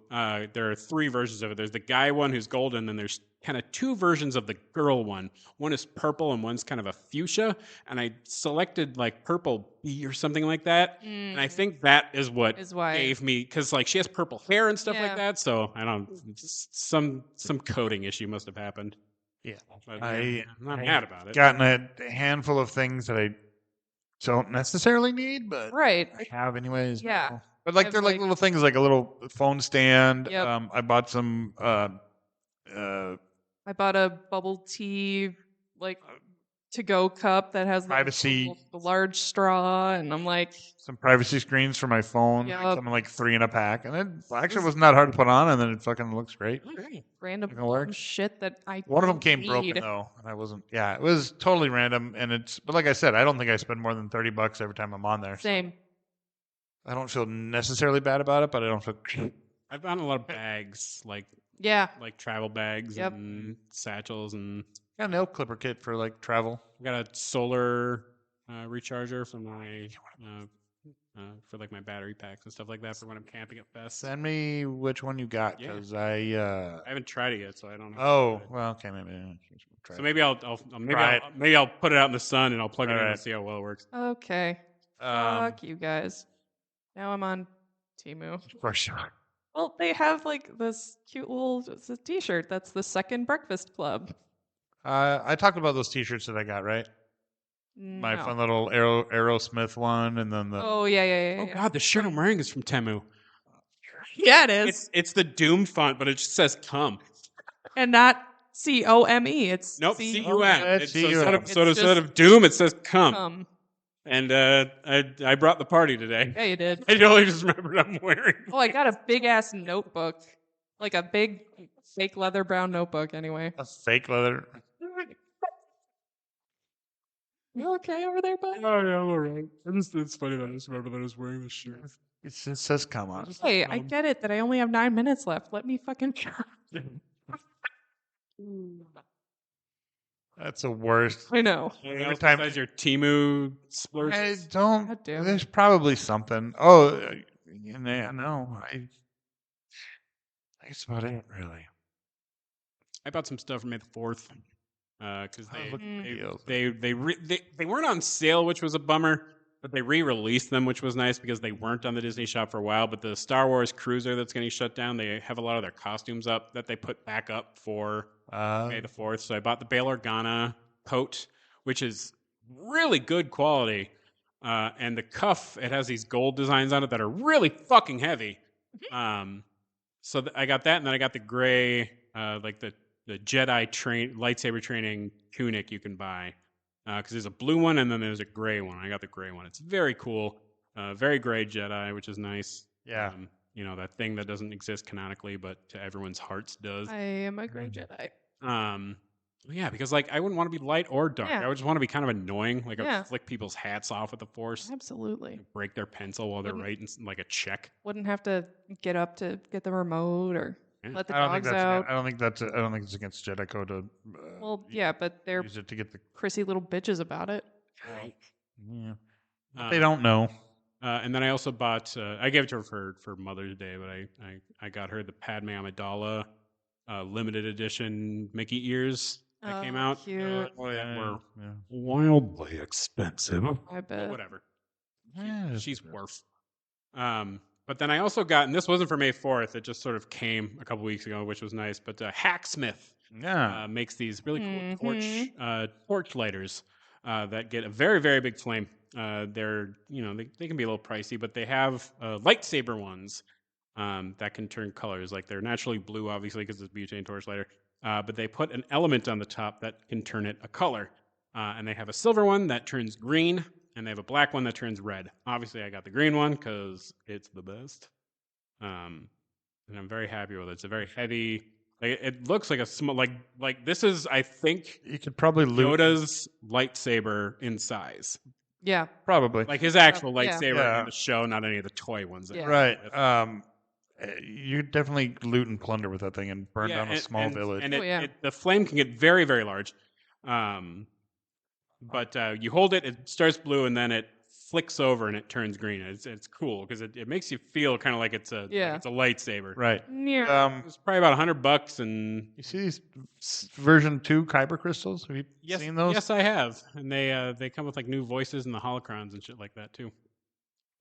there are 3 versions of it. There's the guy one who's golden, and then there's kind of 2 versions of the girl one. One is purple, and one's kind of a fuchsia. And I selected like purple B or something like that. And I think that is what Is why- gave me because like she has purple hair and stuff Yeah. like that. So I don't some coding issue must have happened. Yeah. But, I- I'm not I mad about it. gotten a handful of things that I don't necessarily need, but Right. I have anyways. Yeah. So. But like I've, they're like little things, like a little phone stand. Yep. I bought some. I bought a bubble tea like to-go cup that has Privacy. the large straw, and I'm like, Some privacy screens for my phone. Yep. Something like 3 in a pack, and it actually wasn't that hard to put on, and then it fucking looks great. random Fucking works. shit that I One of them don't came need. broken though, and I wasn't. Yeah, it was totally random, and it's. But like I said, I don't think I spend more than $30 every time I'm on there. So Same. I don't feel necessarily bad about it, but I don't feel. I've gotten a lot of bags, like Yeah. travel bags Yep. and satchels, and Got a nail clipper kit for like travel. I got a solar recharger for my for like my battery packs and stuff like that for when I'm camping at Fest. Send me which one you got, Yeah. because I haven't tried it yet, so I don't know. Oh well, okay, maybe. Try So it. maybe Try it. maybe I'll put it out in the sun and I'll plug it in and Alright. see how well it works. Okay. Fuck you guys. Now I'm on Timu. For sure. Well, they have like this cute little T-shirt. That's the Second Breakfast Club. I talked about those T-shirts that I got, right? My No. fun little Aerosmith one, and then the Oh yeah. Oh God, the shirt I'm wearing is from Temu. Yeah, it is. It's the Doom font, but it just says "come." And not COME. It's Nope, C. CUM. that's So instead of CUM. instead of Doom, it says "come." Um. And I brought the party today. Yeah, you did. I totally just remembered I'm wearing. Oh, I got a big ass notebook, like a big fake leather brown notebook. Anyway. a fake leather. You okay over there, bud? Oh yeah, I'm alright. It's funny that I just remember that I was wearing this shirt. It says "come on." Hey, I get it that I only have 9 minutes left. Let me fucking. That's the worst. I know. Every Every time time- besides your Timu splurge. I don't. God damn it. There's probably something. Oh, no. That's about it, really. I bought some stuff from May the 4th because look at the deals. they weren't on sale, which was a bummer. But they re-released them, which was nice because they weren't on the Disney Shop for a while. But the Star Wars cruiser that's getting shut down, they have a lot of their costumes up that they put back up for May the 4th. So I bought the Bail Organa coat, which is really good quality. And the cuff, it has these gold designs on it that are really fucking heavy. So I got that, and then I got the gray, like the Jedi lightsaber training tunic you can buy. Because there's a blue one and then there's a gray one. I got the gray one. It's very cool. Very gray Jedi, which is nice. Yeah. That thing that doesn't exist canonically, but to everyone's hearts does. I am a great Jedi. Yeah, because I wouldn't want to be light or dark. Yeah. I would just want to be kind of annoying. Yeah. I'd flick people's hats off with the Force. Absolutely. Break their pencil while they're Wouldn't- writing like a check. Wouldn't have to get up to get the remote or Yeah. let the I don't think dogs that's. out. I don't think it's against Jedi code to. Well, yeah, but they're use it to get the. prissy little bitches about it. Yeah. Um, They don't know. And then I also bought. I gave it to her for Mother's Day, but I got her the Padme Amidala limited edition Mickey ears that came out. Cute. Were Yeah. wildly expensive. I But bet. whatever. Yeah, She's worth. But then I also got, and this wasn't for May 4th. It just sort of came a couple weeks ago, which was nice. But Hacksmith Yeah. makes these really cool torch lighters that get a very, very big flame. They're they can be a little pricey, but they have lightsaber ones that can turn colors. Like they're naturally blue, obviously, because it's a butane torch lighter. But they put an element on the top that can turn it a color. And they have a silver one that turns green, and they have a black one that turns red. Obviously, I got the green one because it's the best. And I'm very happy with it. It's a very heavy. It looks like a small, like this is, I think, You could probably loot. Yoda's lightsaber in size. Yeah. Probably. Like his actual Yeah. lightsaber Yeah. in the show, not any of the toy ones. that Yeah. are Right. with. You definitely loot and plunder with that thing and burn down a small village. And Oh, yeah. the flame can get very, very large. But you hold it, it starts blue, and then it flicks over and it turns green. It's cool because it makes you feel kind of like it's a Yeah. it's a lightsaber. Right. Yeah. It's probably about $100, and You see these version 2 kyber crystals? Have you yes, seen those? yes, I have, and they come with like new voices and the holocrons and shit like that too.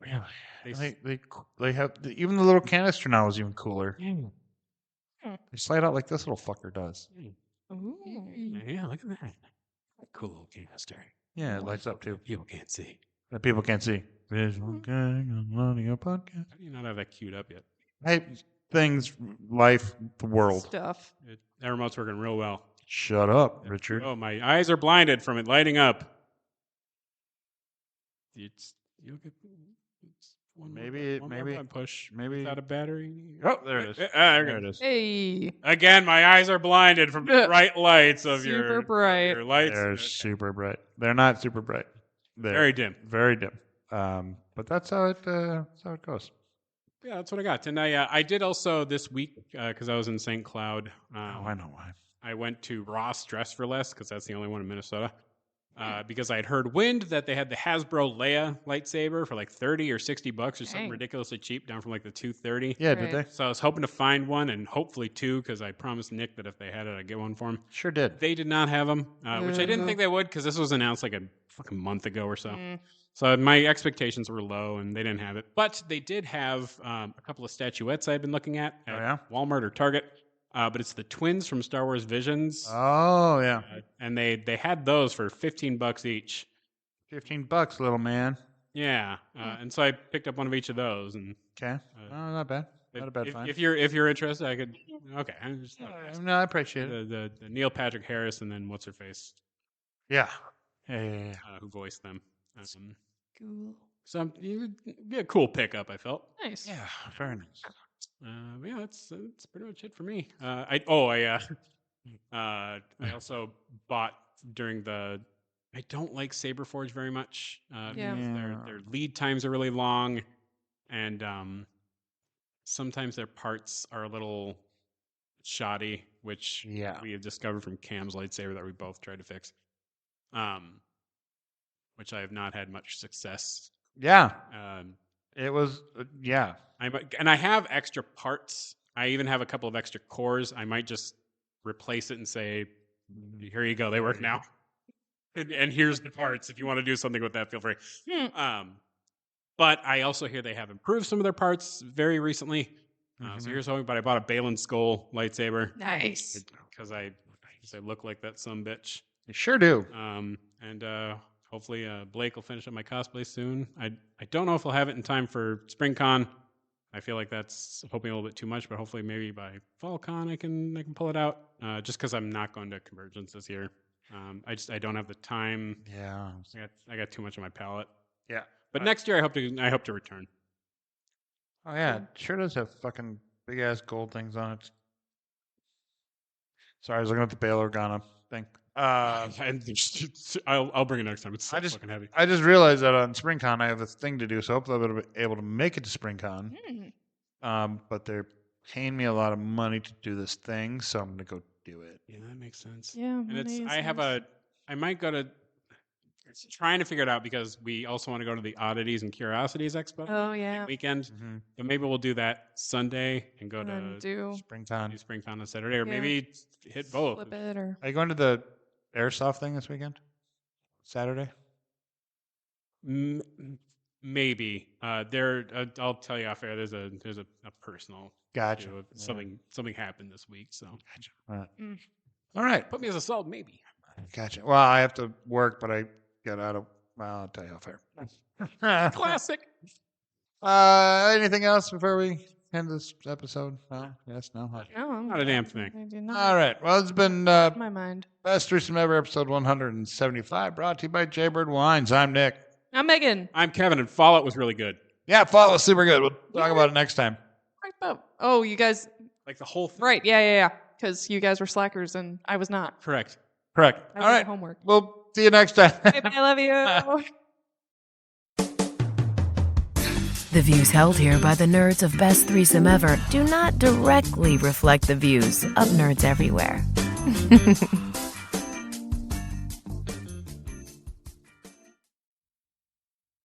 Really? They They have even the little canister now is even cooler. Yeah, They slide out like this little fucker does. Ooh. yeah, look at that. Cool little canister. Yeah, it lights up too. People can't see. That people can't see. Visual gang on audio podcast. How do you not have that queued up yet? Hey, things, life, the world. Stuff. That remote's working real well. Shut up, Richard. Oh, my eyes are blinded from it lighting up. You'll get one Maybe- more maybe- button push. maybe- Without a battery. Oh, there it is. There it is. Hey. Again, my eyes are blinded from the bright lights of Super bright. your lights. They're Okay. super bright. They're not super bright. They're Very dim. Very dim. But that's how it goes. Yeah, that's what I got. And I did also this week because I was in St. Cloud. Oh, I know why. I went to Ross Dress for Less because that's the only one in Minnesota. Because I had heard wind that they had the Hasbro Leia lightsaber for like $30 or $60 or something Dang. ridiculously cheap, down from like the $230. Yeah, Right. did they? So I was hoping to find one and hopefully two because I promised Nick that if they had it, I'd get one for him. Sure did. They did not have them, which I didn't Boo. think they would because this was announced like a fucking month ago or so. Mm. So my expectations were low, and they didn't have it. But they did have a couple of statuettes I had been looking at Walmart or Target. But it's the twins from Star Wars Visions. Oh yeah, And they had those for $15 each. $15, little man. Yeah, and so I picked up one of each of those. And Okay, not bad. Not a bad find. If you're interested, I could. Okay, I'm just No, I appreciate it. the Neil Patrick Harris and then what's her face? Yeah. Who voiced them? Cool. So be a cool pickup. I felt. Nice. Yeah, very nice. Yeah, that's pretty much it for me. I also bought during the. I don't like Saberforge very much. Yeah. Their lead times are really long, and sometimes their parts are a little shoddy, which we have discovered from Cam's lightsaber that we both tried to fix. Which I have not had much success. Yeah. It was And I have extra parts. I even have a couple of extra cores. I might just replace it and say, "Here you go. They work now." And here's the parts. If you want to do something with that, feel free. But I also hear they have improved some of their parts very recently. So here's hoping. But I bought a Balin Skull lightsaber. Nice. Because I look like that sumbitch. You sure do. And hopefully Blake will finish up my cosplay soon. I don't know if I'll have it in time for SpringCon. I feel like that's hoping a little bit too much, but hopefully maybe by FallCon I can pull it out. Just because I'm not going to Convergence this year. I don't have the time. Yeah. I got too much on my palette. Yeah. But next year I hope to return. Oh yeah, it sure does have fucking big ass gold things on it. Sorry, I was looking at the Bail Organa thing. I'll bring it next time. It's so fucking heavy. I just realized that on SpringCon I have a thing to do, so hopefully I'll be able to make it to SpringCon. But they're paying me a lot of money to do this thing, so I'm gonna go do it. Yeah, that makes sense. Yeah, and I might go to. It's trying to figure it out because we also want to go to the Oddities and Curiosities Expo. Oh yeah. Weekend. But maybe we'll do that Sunday and go to do SpringCon on Saturday, or maybe hit both. Flip it, or Are you going to the Airsoft thing this weekend? Saturday? Maybe. I'll tell you off air. There's a personal. Gotcha. Something happened this week, so. Gotcha. All right. Put me as a sub, maybe. Gotcha. Well, I have to work, but I got out of. Well, I'll tell you off air. Classic. Anything else before we end this episode? No. Yes. No. no, Not a damn thing. I do not. All right. Well, it's been My mind. Best Threesome Ever, episode 175, brought to you by Jaybird Wines. I'm Nick. I'm Megan. I'm Kevin, and Fallout was really good. Yeah, Fallout was super good. We'll talk about it next time. Oh, you guys. Like the whole thing. Right. Yeah. Because you guys were slackers and I was not. Correct. All I was right. at homework. We'll see you next time. I love you. The views held here by the nerds of Best Threesome Ever do not directly reflect the views of nerds everywhere.